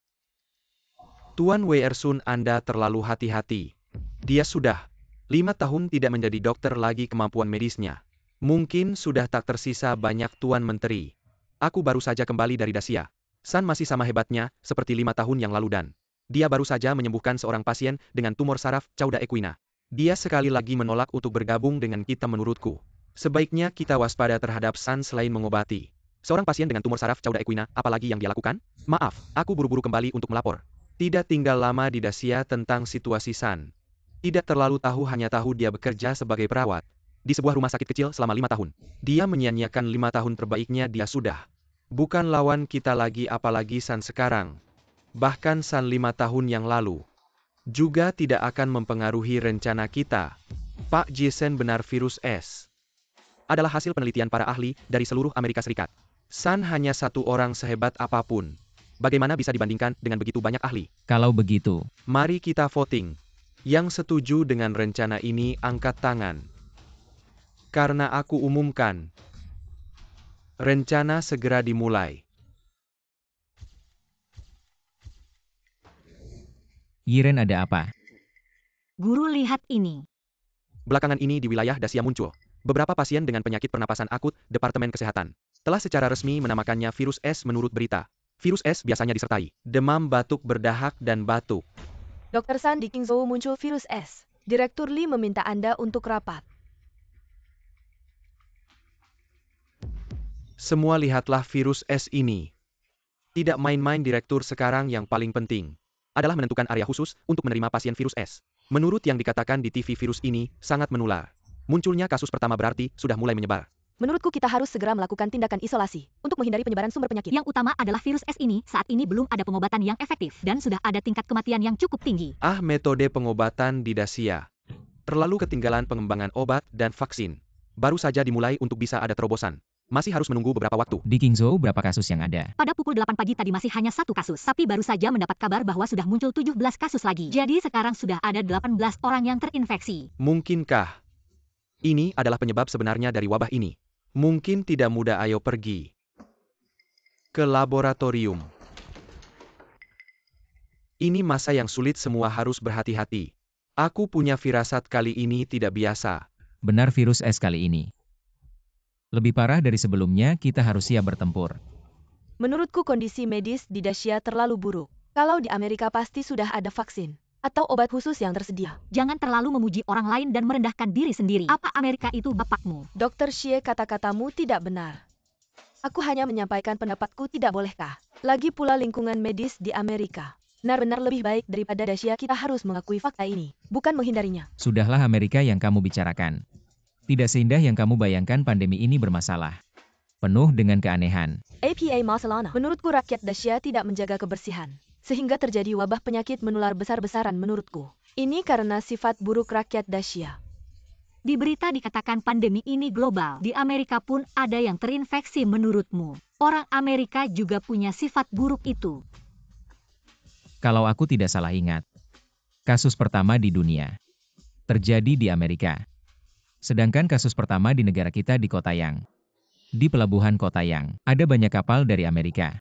Tuan Wei Ersun, Anda terlalu hati-hati. Dia sudah 5 tahun tidak menjadi dokter lagi. Kemampuan medisnya mungkin sudah tak tersisa banyak, Tuan Menteri. Aku baru saja kembali dari Dacia. San masih sama hebatnya seperti 5 tahun yang lalu, dan dia baru saja menyembuhkan seorang pasien dengan tumor saraf cauda equina. Dia sekali lagi menolak untuk bergabung dengan kita. Menurutku, sebaiknya kita waspada terhadap San selain mengobati seorang pasien dengan tumor saraf cauda equina. Apalagi yang dia lakukan? Maaf, aku buru-buru kembali untuk melapor. Tidak tinggal lama di Dacia tentang situasi San. Tidak terlalu tahu, hanya tahu dia bekerja sebagai perawat di sebuah rumah sakit kecil selama 5 tahun. Dia menyia-nyiakan 5 tahun terbaiknya. Dia sudah bukan lawan kita lagi, apalagi San sekarang. Bahkan San 5 tahun yang lalu juga tidak akan mempengaruhi rencana kita. Pak Jisen, benar, virus S adalah hasil penelitian para ahli dari seluruh Amerika Serikat. San hanya satu orang, sehebat apapun, bagaimana bisa dibandingkan dengan begitu banyak ahli? Kalau begitu, Mari kita voting. Yang setuju dengan rencana ini angkat tangan. Karena aku umumkan, rencana segera dimulai. Yiren, ada apa? Guru, lihat ini. Belakangan ini di wilayah Dacia muncul beberapa pasien dengan penyakit pernapasan akut. Departemen Kesehatan telah secara resmi menamakannya virus S. Menurut berita, virus S biasanya disertai demam, batuk berdahak, dan batuk. Dr. San, di Qingzhou muncul virus S. Direktur Lee meminta Anda untuk rapat. Semua lihatlah virus S ini. Tidak main-main, direktur. Sekarang yang paling penting adalah menentukan area khusus untuk menerima pasien virus S. Menurut yang dikatakan di TV, virus ini sangat menular. Munculnya kasus pertama berarti sudah mulai menyebar. Menurutku kita harus segera melakukan tindakan isolasi untuk menghindari penyebaran sumber penyakit. Yang utama adalah virus S ini saat ini belum ada pengobatan yang efektif dan sudah ada tingkat kematian yang cukup tinggi. Metode pengobatan di Dacia. Terlalu ketinggalan pengembangan obat dan vaksin. Baru saja dimulai untuk bisa ada terobosan. Masih harus menunggu beberapa waktu. Di Qingzhou berapa kasus yang ada? Pada pukul 8 pagi tadi masih hanya 1 kasus, tapi baru saja mendapat kabar bahwa sudah muncul 17 kasus lagi. Jadi sekarang sudah ada 18 orang yang terinfeksi. Mungkinkah ini adalah penyebab sebenarnya dari wabah ini? Mungkin tidak mudah. Ayo pergi ke laboratorium. Ini masa yang sulit, semua harus berhati-hati. Aku punya firasat kali ini tidak biasa. Benar, virus S kali ini lebih parah dari sebelumnya, kita harus siap bertempur. Menurutku kondisi medis di Dacia terlalu buruk. Kalau di Amerika pasti sudah ada vaksin atau obat khusus yang tersedia. Jangan terlalu memuji orang lain dan merendahkan diri sendiri. Apa Amerika itu bapakmu? Dr. Xie, kata-katamu tidak benar. Aku hanya menyampaikan pendapatku, tidak bolehkah? Lagi pula lingkungan medis di Amerika benar-benar lebih baik daripada Dacia. Kita harus mengakui fakta ini, bukan menghindarinya. Sudahlah, Amerika yang kamu bicarakan. Tidak seindah yang kamu bayangkan. Pandemi ini bermasalah. Penuh dengan keanehan. APA masalahnya. Menurutku rakyat Dacia tidak menjaga kebersihan, sehingga terjadi wabah penyakit menular besar-besaran menurutku. Ini karena sifat buruk rakyat Dacia. Di berita dikatakan pandemi ini global. Di Amerika pun ada yang terinfeksi menurutmu. Orang Amerika juga punya sifat buruk itu. Kalau aku tidak salah ingat, kasus pertama di dunia terjadi di Amerika. Sedangkan kasus pertama di negara kita di Kota Yang. Di pelabuhan Kota Yang, ada banyak kapal dari Amerika.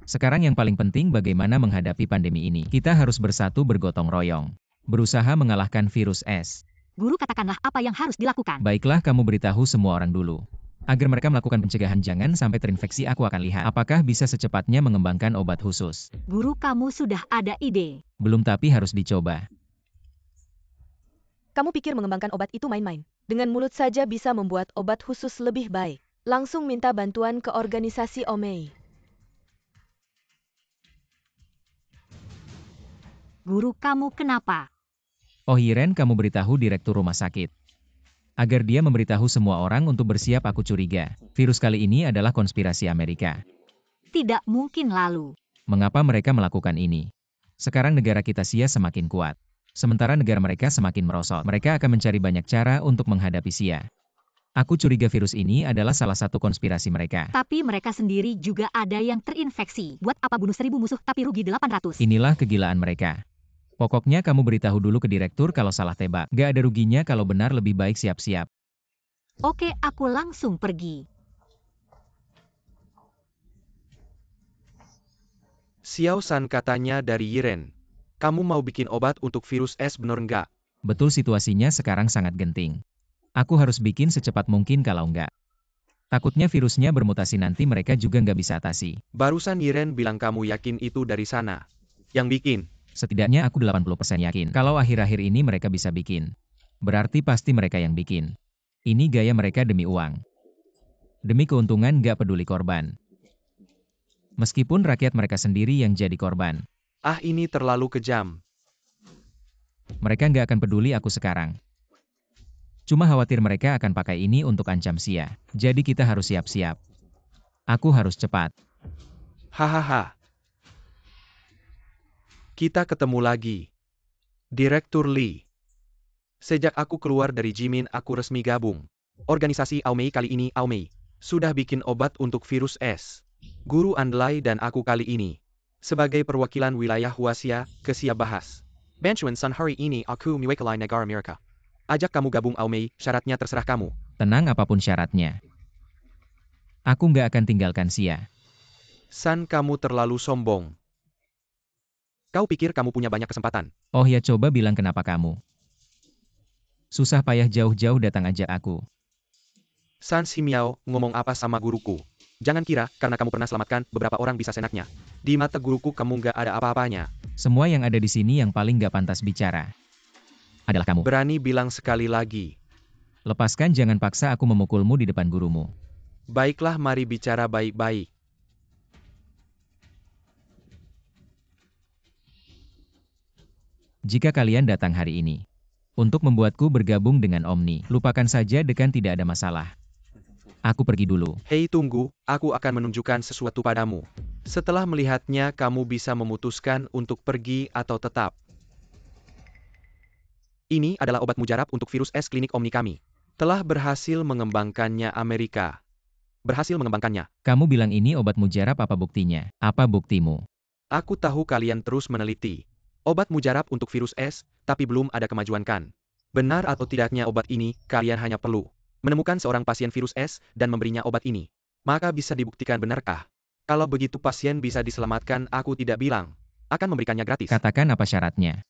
Sekarang yang paling penting bagaimana menghadapi pandemi ini. Kita harus bersatu bergotong royong. Berusaha mengalahkan virus S. Guru, katakanlah apa yang harus dilakukan. Baiklah, kamu beritahu semua orang dulu. Agar mereka melakukan pencegahan, jangan sampai terinfeksi. Aku akan lihat apakah bisa secepatnya mengembangkan obat khusus. Guru, kamu sudah ada ide? Belum, tapi harus dicoba. Kamu pikir mengembangkan obat itu main-main? Dengan mulut saja bisa membuat obat khusus lebih baik. Langsung minta bantuan ke organisasi Omei. Guru, kamu kenapa? Oh Yiren, kamu beritahu direktur rumah sakit. Agar dia memberitahu semua orang untuk bersiap. Aku curiga, virus kali ini adalah konspirasi Amerika. Tidak mungkin lalu. Mengapa mereka melakukan ini? Sekarang negara kita Sia semakin kuat. Sementara negara mereka semakin merosot. Mereka akan mencari banyak cara untuk menghadapi Sia. Aku curiga virus ini adalah salah satu konspirasi mereka. Tapi mereka sendiri juga ada yang terinfeksi. Buat apa bunuh 1000 musuh tapi rugi 800? Inilah kegilaan mereka. Pokoknya kamu beritahu dulu ke direktur kalau salah tebak. Gak ada ruginya, kalau benar lebih baik siap-siap. Oke, aku langsung pergi. Xiao San, katanya dari Yiren. Kamu mau bikin obat untuk virus S, bener nggak? Betul, situasinya sekarang sangat genting. Aku harus bikin secepat mungkin, kalau enggak, takutnya virusnya bermutasi, nanti mereka juga nggak bisa atasi. Barusan Yiren bilang kamu yakin itu dari sana yang bikin. Setidaknya aku 80% yakin kalau akhir-akhir ini mereka bisa bikin. Berarti pasti mereka yang bikin. Ini gaya mereka demi uang. Demi keuntungan, nggak peduli korban. Meskipun rakyat mereka sendiri yang jadi korban. Ini terlalu kejam. Mereka nggak akan peduli aku sekarang. Cuma khawatir mereka akan pakai ini untuk ancam Sia. Jadi kita harus siap-siap. Aku harus cepat. Hahaha. Kita ketemu lagi. Direktur Lee. Sejak aku keluar dari Jimin, aku resmi gabung. Organisasi Aomei. Kali ini Aomei sudah bikin obat untuk virus S. Guru Andlai dan aku kali ini sebagai perwakilan wilayah Huaxia ke Sia bahas. Bantuan San, hari ini aku mewakili negara Amerika. Ajak kamu gabung Aomei, syaratnya terserah kamu. Tenang, apapun syaratnya. Aku nggak akan tinggalkan Sia. San, kamu terlalu sombong. Kau pikir kamu punya banyak kesempatan? Oh ya, coba bilang kenapa kamu susah payah jauh-jauh datang ajak aku. San Ximiao, ngomong apa sama guruku? Jangan kira karena kamu pernah selamatkan beberapa orang bisa senaknya. Di mata guruku kamu nggak ada apa-apanya. Semua yang ada di sini yang paling nggak pantas bicara adalah kamu. Berani bilang sekali lagi. Lepaskan, jangan paksa aku memukulmu di depan gurumu. Baiklah, mari bicara baik-baik. Jika kalian datang hari ini untuk membuatku bergabung dengan Omni, lupakan saja Dekan, tidak ada masalah. Aku pergi dulu. Hei tunggu, aku akan menunjukkan sesuatu padamu. Setelah melihatnya kamu bisa memutuskan untuk pergi atau tetap. Ini adalah obat mujarab untuk virus S klinik Omni kami. Telah berhasil mengembangkannya Amerika. Berhasil mengembangkannya. Kamu bilang ini obat mujarab, apa buktinya? Apa buktimu? Aku tahu kalian terus meneliti. Obat mujarab untuk virus S, tapi belum ada kemajuan kan? Benar atau tidaknya obat ini, kalian hanya perlu menemukan seorang pasien virus S dan memberinya obat ini. Maka bisa dibuktikan benarkah? Kalau begitu pasien bisa diselamatkan, aku tidak bilang akan memberikannya gratis. Katakan apa syaratnya.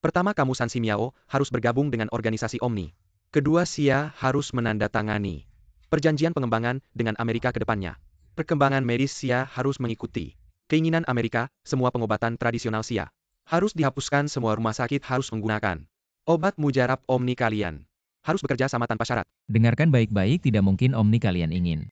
Pertama, kamu San Simiao harus bergabung dengan organisasi Omni. Kedua, Sia harus menandatangani perjanjian pengembangan dengan Amerika ke depannya. Perkembangan medis Sia harus mengikuti keinginan Amerika, semua pengobatan tradisional Sia harus dihapuskan, semua rumah sakit harus menggunakan obat mujarab Omni kalian. Harus bekerja sama tanpa syarat. Dengarkan baik-baik, tidak mungkin Omni kalian ingin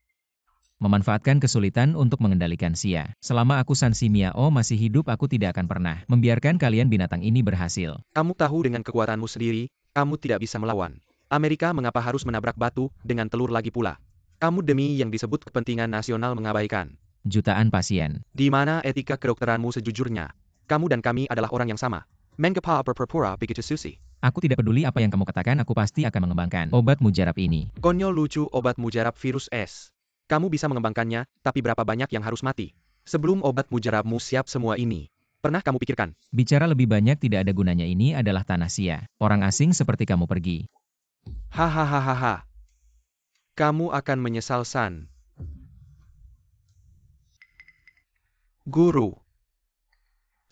memanfaatkan kesulitan untuk mengendalikan Sia. Selama aku San Simiao masih hidup, aku tidak akan pernah membiarkan kalian binatang ini berhasil. Kamu tahu dengan kekuatanmu sendiri, kamu tidak bisa melawan Amerika. Mengapa harus menabrak batu dengan telur lagi pula? Kamu demi yang disebut kepentingan nasional mengabaikan Jutaan pasien. di mana etika kedokteranmu sejujurnya? Kamu dan kami adalah orang yang sama. Mengapa berpura-pura begitu susi? Aku tidak peduli apa yang kamu katakan, aku pasti akan mengembangkan obat mujarab ini. Konyol lucu obat mujarab virus S. Kamu bisa mengembangkannya, tapi berapa banyak yang harus mati sebelum obat mujarabmu siap? Semua ini pernah kamu pikirkan? Bicara lebih banyak tidak ada gunanya, ini adalah tanah Sia. Orang asing seperti kamu pergi. Hahaha. Kamu akan menyesal, San. Guru.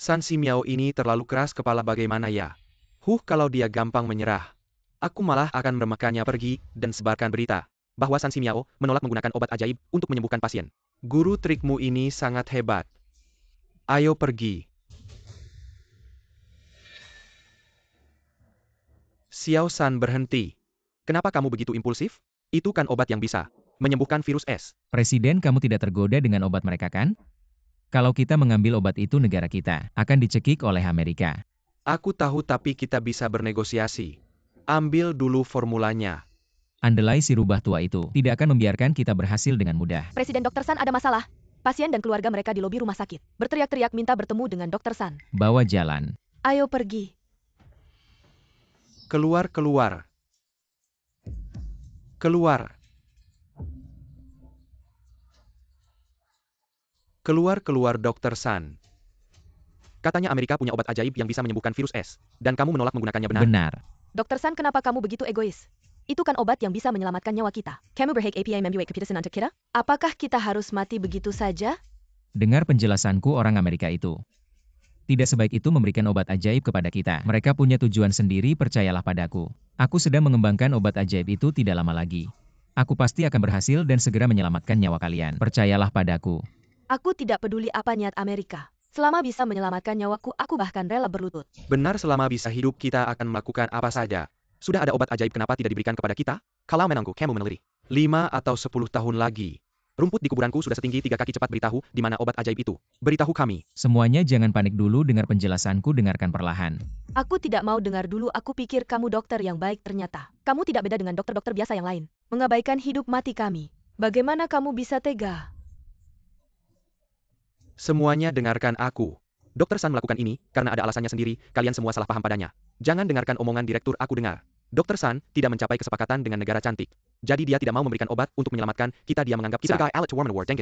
San Simiao ini terlalu keras kepala, bagaimana ya? Kalau dia gampang menyerah. Aku malah akan meremehkannya. Pergi dan sebarkan berita bahwa San Simiao menolak menggunakan obat ajaib untuk menyembuhkan pasien. Guru, trikmu ini sangat hebat. Ayo pergi. Xiao San, berhenti. Kenapa kamu begitu impulsif? Itu kan obat yang bisa menyembuhkan virus S. Presiden, kamu tidak tergoda dengan obat mereka kan? Kalau kita mengambil obat itu, negara kita akan dicekik oleh Amerika. Aku tahu, tapi kita bisa bernegosiasi. Ambil dulu formulanya. Andelai si rubah tua itu tidak akan membiarkan kita berhasil dengan mudah. Presiden Dr. San ada masalah. Pasien dan keluarga mereka di lobi rumah sakit berteriak-teriak minta bertemu dengan Dr. San. Bawa jalan. Ayo pergi. Keluar, keluar. Keluar. Keluar, keluar Dr. San. Katanya Amerika punya obat ajaib yang bisa menyembuhkan virus S. Dan kamu menolak menggunakannya, benar? Benar. Dr. San, kenapa kamu begitu egois? Itu kan obat yang bisa menyelamatkan nyawa kita. Kamu berhak API membuat keputusan untuk kita? Apakah kita harus mati begitu saja? Dengar penjelasanku, orang Amerika itu tidak sebaik itu memberikan obat ajaib kepada kita. Mereka punya tujuan sendiri, percayalah padaku. Aku sedang mengembangkan obat ajaib itu tidak lama lagi. Aku pasti akan berhasil dan segera menyelamatkan nyawa kalian. Percayalah padaku. Aku tidak peduli apa niat Amerika. Selama bisa menyelamatkan nyawaku, aku bahkan rela berlutut. Benar, selama bisa hidup kita akan melakukan apa saja. Sudah ada obat ajaib, kenapa tidak diberikan kepada kita? Kalau menangku, kamu meneliti 5 atau 10 tahun lagi. Rumput di kuburanku sudah setinggi 3 kaki. Cepat beritahu di mana obat ajaib itu. Beritahu kami. Semuanya jangan panik dulu, dengar penjelasanku, dengarkan perlahan. Aku tidak mau dengar dulu, aku pikir kamu dokter yang baik, ternyata kamu tidak beda dengan dokter-dokter biasa yang lain. Mengabaikan hidup mati kami. Bagaimana kamu bisa tega? Semuanya dengarkan aku. Dr. San melakukan ini karena ada alasannya sendiri, kalian semua salah paham padanya. Jangan dengarkan omongan direktur, aku dengar. Dr. San tidak mencapai kesepakatan dengan negara cantik. Jadi dia tidak mau memberikan obat untuk menyelamatkan kita, dia menganggap kita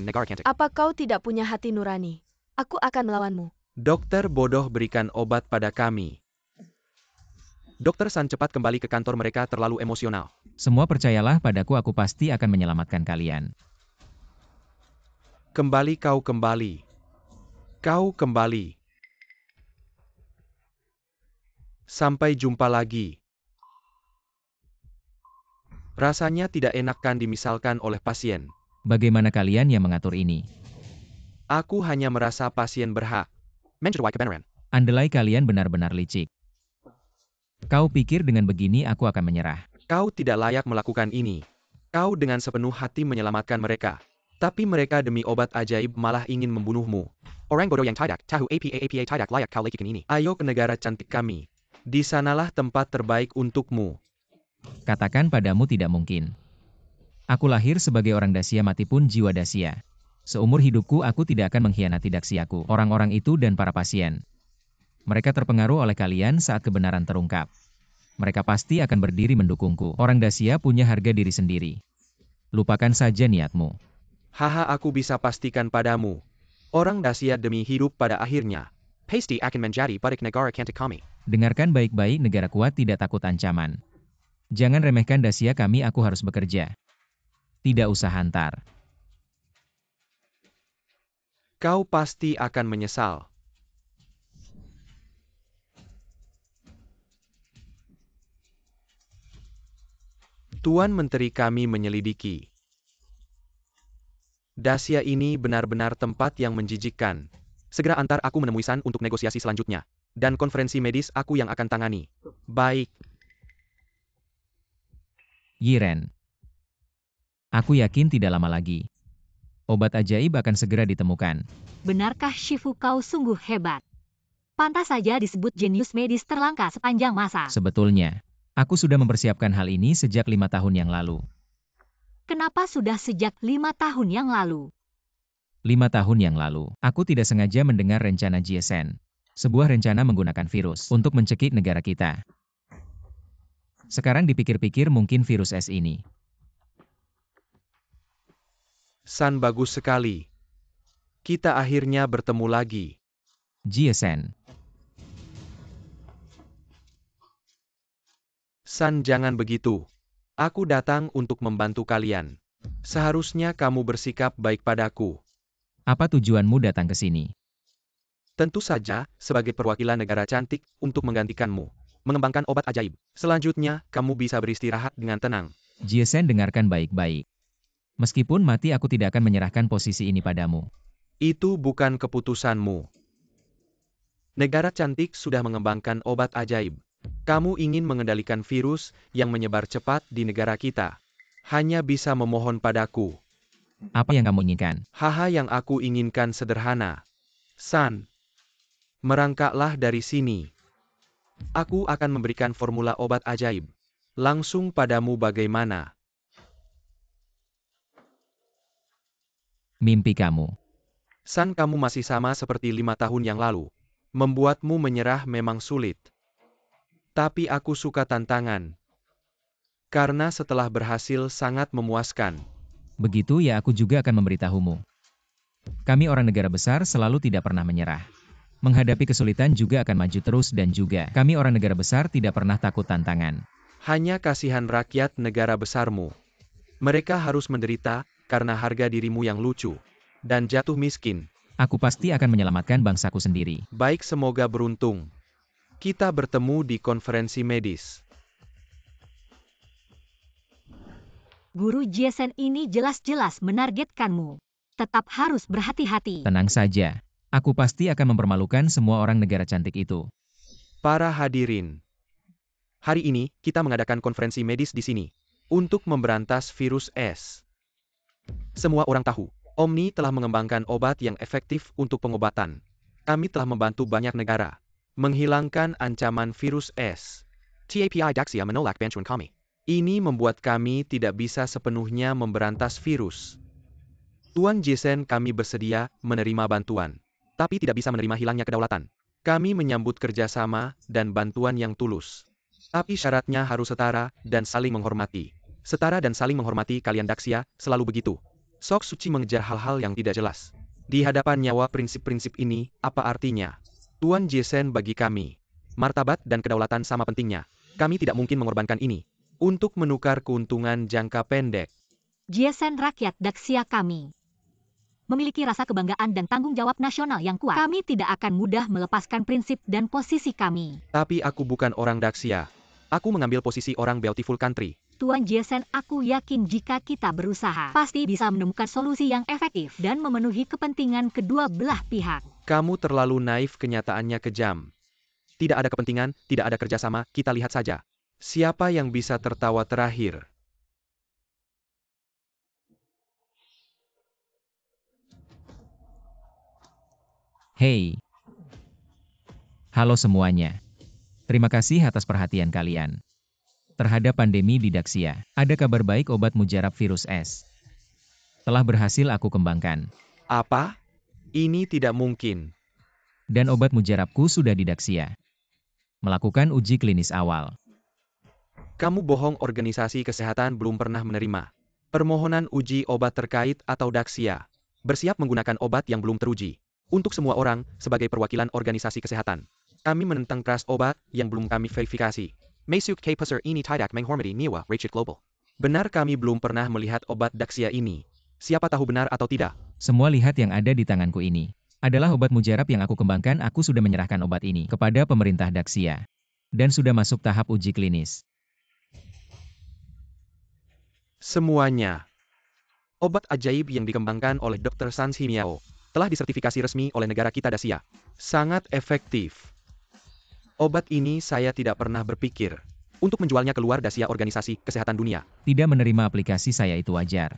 negara cantik. Apa kau tidak punya hati nurani? Aku akan melawanmu. Dokter bodoh, berikan obat pada kami. Dr. San cepat kembali ke kantor, mereka terlalu emosional. Semua percayalah padaku, aku pasti akan menyelamatkan kalian. Kembali, kau kembali. Kau kembali. Sampai jumpa lagi. Rasanya tidak enak kan dimisalkan oleh pasien. Bagaimana kalian yang mengatur ini? Aku hanya merasa pasien berhak. Andelai kalian benar-benar licik. Kau pikir dengan begini aku akan menyerah? Kau tidak layak melakukan ini. Kau dengan sepenuh hati menyelamatkan mereka. Tapi mereka demi obat ajaib malah ingin membunuhmu. Orang bodoh yang tidak tahu APA tidak layak kau lakukan ini. Ayo ke negara cantik kami. Di sanalah tempat terbaik untukmu. Katakan padamu tidak mungkin. Aku lahir sebagai orang Dacia, mati pun jiwa Dacia. Seumur hidupku aku tidak akan mengkhianati Daciaku, orang-orang itu dan para pasien. Mereka terpengaruh oleh kalian saat kebenaran terungkap. Mereka pasti akan berdiri mendukungku. Orang Dacia punya harga diri sendiri. Lupakan saja niatmu. Haha, aku bisa pastikan padamu. Orang Dacia demi hidup pada akhirnya pasti akan menjadi budak negara cantik kami. Dengarkan baik-baik, negara kuat tidak takut ancaman. Jangan remehkan Dacia kami, aku harus bekerja. Tidak usah hantar. Kau pasti akan menyesal. Tuan Menteri, kami menyelidiki. Dacia ini benar-benar tempat yang menjijikkan. Segera antar aku menemui San untuk negosiasi selanjutnya. Dan konferensi medis aku yang akan tangani. Baik. Yiren. Aku yakin tidak lama lagi. Obat ajaib akan segera ditemukan. Benarkah Shifu, kau sungguh hebat? Pantas saja disebut jenius medis terlangka sepanjang masa. Sebetulnya, aku sudah mempersiapkan hal ini sejak 5 tahun yang lalu. Kenapa sudah sejak 5 tahun yang lalu? 5 tahun yang lalu, aku tidak sengaja mendengar rencana GSN. Sebuah rencana menggunakan virus untuk mencekik negara kita. Sekarang dipikir-pikir mungkin virus S ini. San, bagus sekali. Kita akhirnya bertemu lagi. GSN. San, jangan begitu. Aku datang untuk membantu kalian. Seharusnya kamu bersikap baik padaku. Apa tujuanmu datang ke sini? Tentu saja, sebagai perwakilan negara cantik, untuk menggantikanmu. Mengembangkan obat ajaib. Selanjutnya, kamu bisa beristirahat dengan tenang. GSN, dengarkan baik-baik. Meskipun mati aku tidak akan menyerahkan posisi ini padamu. Itu bukan keputusanmu. Negara cantik sudah mengembangkan obat ajaib. Kamu ingin mengendalikan virus yang menyebar cepat di negara kita. Hanya bisa memohon padaku. Apa yang kamu inginkan? Haha, yang aku inginkan sederhana. San, merangkaklah dari sini. Aku akan memberikan formula obat ajaib. Langsung padamu, bagaimana? Mimpi kamu. San, kamu masih sama seperti 5 tahun yang lalu. Membuatmu menyerah memang sulit. Tapi aku suka tantangan. Karena setelah berhasil sangat memuaskan. Begitu ya, aku juga akan memberitahumu. Kami orang negara besar selalu tidak pernah menyerah. Menghadapi kesulitan juga akan maju terus, dan juga kami orang negara besar tidak pernah takut tantangan. Hanya kasihan rakyat negara besarmu. Mereka harus menderita karena harga dirimu yang lucu dan jatuh miskin. Aku pasti akan menyelamatkan bangsaku sendiri. Baik, semoga beruntung. Kita bertemu di konferensi medis. Guru GSN ini jelas-jelas menargetkanmu. Tetap harus berhati-hati. Tenang saja. Aku pasti akan mempermalukan semua orang negara cantik itu. Para hadirin. Hari ini, kita mengadakan konferensi medis di sini. Untuk memberantas virus S. Semua orang tahu, Omni telah mengembangkan obat yang efektif untuk pengobatan. Kami telah membantu banyak negara menghilangkan ancaman virus S. TAPI Dacia menolak bantuan kami. Ini membuat kami tidak bisa sepenuhnya memberantas virus. Tuan Jason, kami bersedia menerima bantuan, tapi tidak bisa menerima hilangnya kedaulatan. Kami menyambut kerjasama dan bantuan yang tulus. Tapi syaratnya harus setara dan saling menghormati. Setara dan saling menghormati, kalian Dacia selalu begitu. Sok suci mengejar hal-hal yang tidak jelas. Di hadapan nyawa, prinsip-prinsip ini, apa artinya? Tuan Jason, bagi kami, martabat dan kedaulatan sama pentingnya. Kami tidak mungkin mengorbankan ini untuk menukar keuntungan jangka pendek. GSN rakyat Dacia kami memiliki rasa kebanggaan dan tanggung jawab nasional yang kuat. Kami tidak akan mudah melepaskan prinsip dan posisi kami. Tapi aku bukan orang Dacia. Aku mengambil posisi orang beautiful country. Tuan Jason, aku yakin jika kita berusaha, pasti bisa menemukan solusi yang efektif dan memenuhi kepentingan kedua belah pihak. Kamu terlalu naif, kenyataannya kejam. Tidak ada kepentingan, tidak ada kerjasama, kita lihat saja. Siapa yang bisa tertawa terakhir? Hei. Halo semuanya. Terima kasih atas perhatian kalian. terhadap pandemi di Daxia. Ada kabar baik, obat mujarab virus S telah berhasil aku kembangkan. Apa? Ini tidak mungkin. Dan obat mujarabku sudah di Daxia melakukan uji klinis awal. Kamu bohong, organisasi kesehatan belum pernah menerima permohonan uji obat terkait atau Daxia. Bersiap menggunakan obat yang belum teruji. Untuk semua orang, sebagai perwakilan organisasi kesehatan, kami menentang keras obat yang belum kami verifikasi. Masuk K Pasar ini tidak menghormati Niwa Rachel Global. Benar, kami belum pernah melihat obat Daxia ini. Siapa tahu benar atau tidak? Semua lihat yang ada di tanganku ini. Adalah obat mujarab yang aku kembangkan. Aku sudah menyerahkan obat ini kepada pemerintah Daxia. Dan sudah masuk tahap uji klinis. Semuanya. Obat ajaib yang dikembangkan oleh Dr. San Himiao telah disertifikasi resmi oleh negara kita Daxia. Sangat efektif. Obat ini saya tidak pernah berpikir untuk menjualnya keluar Daxia Organisasi Kesehatan Dunia. Tidak menerima aplikasi saya itu wajar.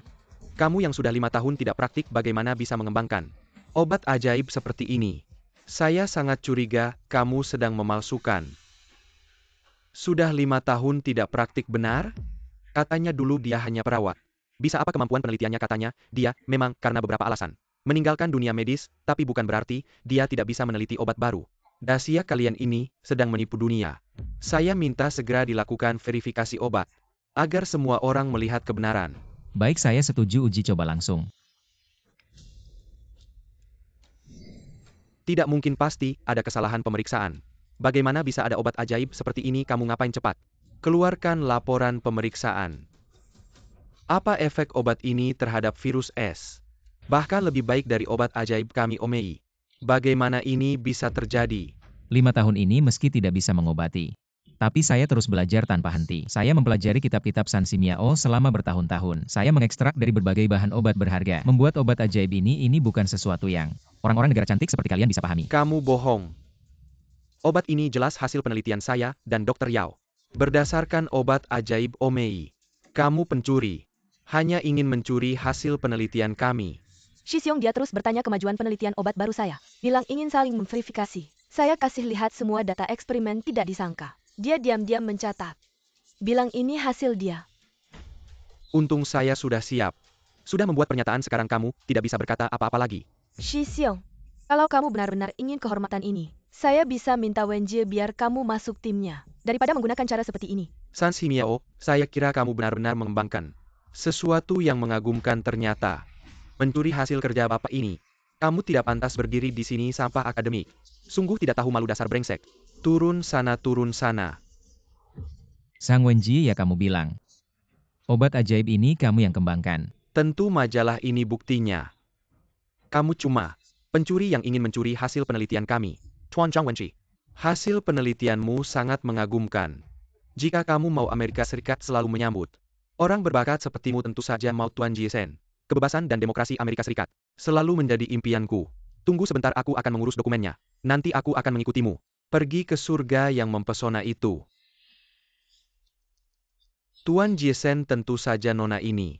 Kamu yang sudah 5 tahun tidak praktik bagaimana bisa mengembangkan obat ajaib seperti ini? Saya sangat curiga kamu sedang memalsukan. Sudah 5 tahun tidak praktik, benar? Katanya dulu dia hanya perawat. Bisa apa kemampuan penelitiannya? Katanya, dia, memang, karena beberapa alasan, meninggalkan dunia medis, tapi bukan berarti dia tidak bisa meneliti obat baru. Daxia kalian ini sedang menipu dunia. Saya minta segera dilakukan verifikasi obat, agar semua orang melihat kebenaran. Baik, saya setuju uji coba langsung. Tidak mungkin, pasti ada kesalahan pemeriksaan. Bagaimana bisa ada obat ajaib seperti ini? Kamu ngapain? Cepat keluarkan laporan pemeriksaan. Apa efek obat ini terhadap virus S? Bahkan lebih baik dari obat ajaib kami Omei. Bagaimana ini bisa terjadi? 5 tahun ini meski tidak bisa mengobati. Tapi saya terus belajar tanpa henti. Saya mempelajari kitab-kitab San Himiao selama bertahun-tahun. Saya mengekstrak dari berbagai bahan obat berharga. Membuat obat ajaib ini bukan sesuatu yang orang-orang negara cantik seperti kalian bisa pahami. Kamu bohong. Obat ini jelas hasil penelitian saya dan Dr. Yao. Berdasarkan obat ajaib Omei. Kamu pencuri. Hanya ingin mencuri hasil penelitian kami. Shixiong, dia terus bertanya kemajuan penelitian obat baru saya. Bilang ingin saling memverifikasi. Saya kasih lihat semua data eksperimen, tidak disangka. Dia diam-diam mencatat. Bilang ini hasil dia. Untung saya sudah siap. Sudah membuat pernyataan, sekarang kamu tidak bisa berkata apa-apa lagi. Shixiong, kalau kamu benar-benar ingin kehormatan ini, saya bisa minta Wenjie biar kamu masuk timnya, daripada menggunakan cara seperti ini. San Himiao, saya kira kamu benar-benar mengembangkan sesuatu yang mengagumkan. Ternyata mencuri hasil kerja Bapak ini. Kamu tidak pantas berdiri di sini, sampah akademik. Sungguh tidak tahu malu, dasar brengsek. Turun sana, turun sana. Sang Wenjie, ya kamu bilang. Obat ajaib ini kamu yang kembangkan. Tentu majalah ini buktinya. Kamu cuma pencuri yang ingin mencuri hasil penelitian kami. Tuan Zhang Wenji. Hasil penelitianmu sangat mengagumkan. Jika kamu mau Amerika Serikat selalu menyambut orang berbakat sepertimu, tentu saja mau Tuan Jiesen. Kebebasan dan demokrasi Amerika Serikat selalu menjadi impianku. Tunggu sebentar, aku akan mengurus dokumennya. Nanti aku akan mengikutimu pergi ke surga yang mempesona itu. Tuan Jiesen, tentu saja nona ini.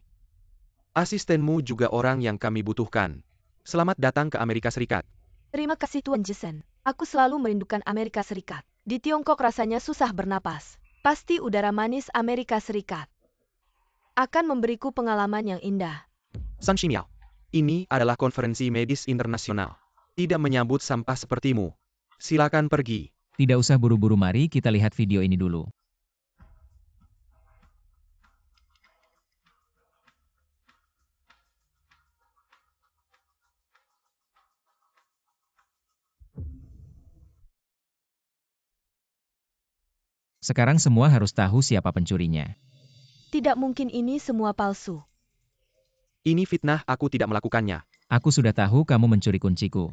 Asistenmu juga orang yang kami butuhkan. Selamat datang ke Amerika Serikat. Terima kasih Tuan Jiesen. Aku selalu merindukan Amerika Serikat. Di Tiongkok rasanya susah bernapas. Pasti udara manis Amerika Serikat akan memberiku pengalaman yang indah. San Himiao, ini adalah konferensi medis internasional. Tidak menyambut sampah sepertimu. Silakan pergi. Tidak usah buru-buru, mari kita lihat video ini dulu. Sekarang semua harus tahu siapa pencurinya. Tidak mungkin ini semua palsu. Ini fitnah, aku tidak melakukannya. Aku sudah tahu kamu mencuri kunciku.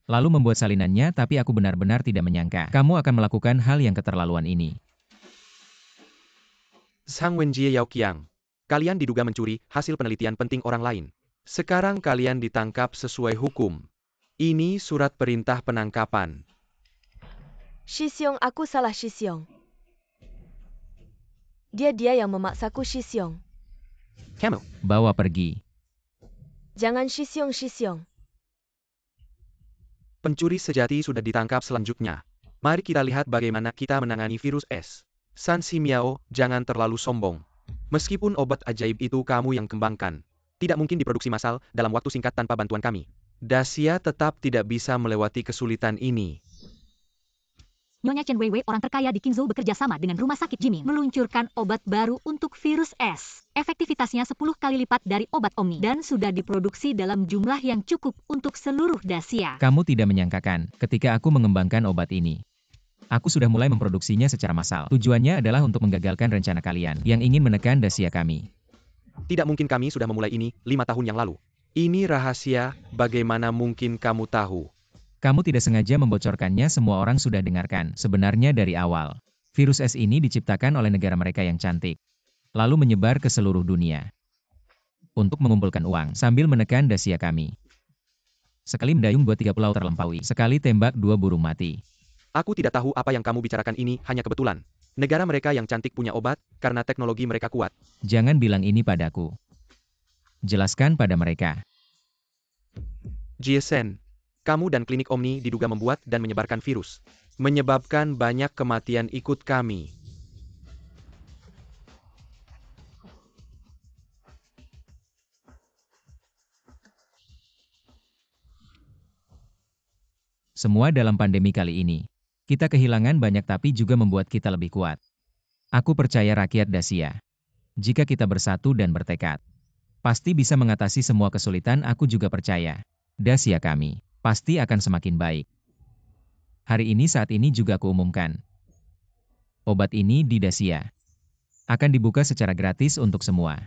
Lalu membuat salinannya, tapi aku benar-benar tidak menyangka kamu akan melakukan hal yang keterlaluan ini. Sang Wenjie Yao Qiang, kalian diduga mencuri hasil penelitian penting orang lain. Sekarang kalian ditangkap sesuai hukum. Ini surat perintah penangkapan. Shixiong, aku salah Shixiong. Dia yang memaksaku Shixiong. Kamu Bawa pergi. Jangan Shixiong. Pencuri sejati sudah ditangkap. Selanjutnya, mari kita lihat bagaimana kita menangani virus S. San Simiao, jangan terlalu sombong. Meskipun obat ajaib itu kamu yang kembangkan, tidak mungkin diproduksi massal dalam waktu singkat tanpa bantuan kami. Dacia tetap tidak bisa melewati kesulitan ini. Nyonya Chen Weiwei, orang terkaya di Qingzhou, bekerja sama dengan rumah sakit Jimin meluncurkan obat baru untuk virus S. Efektivitasnya 10 kali lipat dari obat Omni dan sudah diproduksi dalam jumlah yang cukup untuk seluruh Dacia. Kamu tidak menyangkakan, ketika aku mengembangkan obat ini, aku sudah mulai memproduksinya secara massal. Tujuannya adalah untuk menggagalkan rencana kalian yang ingin menekan Dacia kami. Tidak mungkin, kami sudah memulai ini 5 tahun yang lalu. Ini rahasia, bagaimana mungkin kamu tahu? Kamu tidak sengaja membocorkannya, semua orang sudah dengarkan. Sebenarnya dari awal, virus S ini diciptakan oleh negara mereka yang cantik, lalu menyebar ke seluruh dunia untuk mengumpulkan uang sambil menekan Dacia kami. Sekali mendayung 3 pulau terlampaui, sekali tembak 2 burung mati. Aku tidak tahu apa yang kamu bicarakan, ini hanya kebetulan. Negara mereka yang cantik punya obat, karena teknologi mereka kuat. Jangan bilang ini padaku. Jelaskan pada mereka. Jiesen, kamu dan klinik Omni diduga membuat dan menyebarkan virus, menyebabkan banyak kematian ikut kami. Semua dalam pandemi kali ini. Kita kehilangan banyak tapi juga membuat kita lebih kuat. Aku percaya rakyat Dacia. Jika kita bersatu dan bertekad, pasti bisa mengatasi semua kesulitan. Aku juga percaya, Dacia kami pasti akan semakin baik. Hari ini, saat ini juga aku umumkan. Obat ini di Dacia akan dibuka secara gratis untuk semua.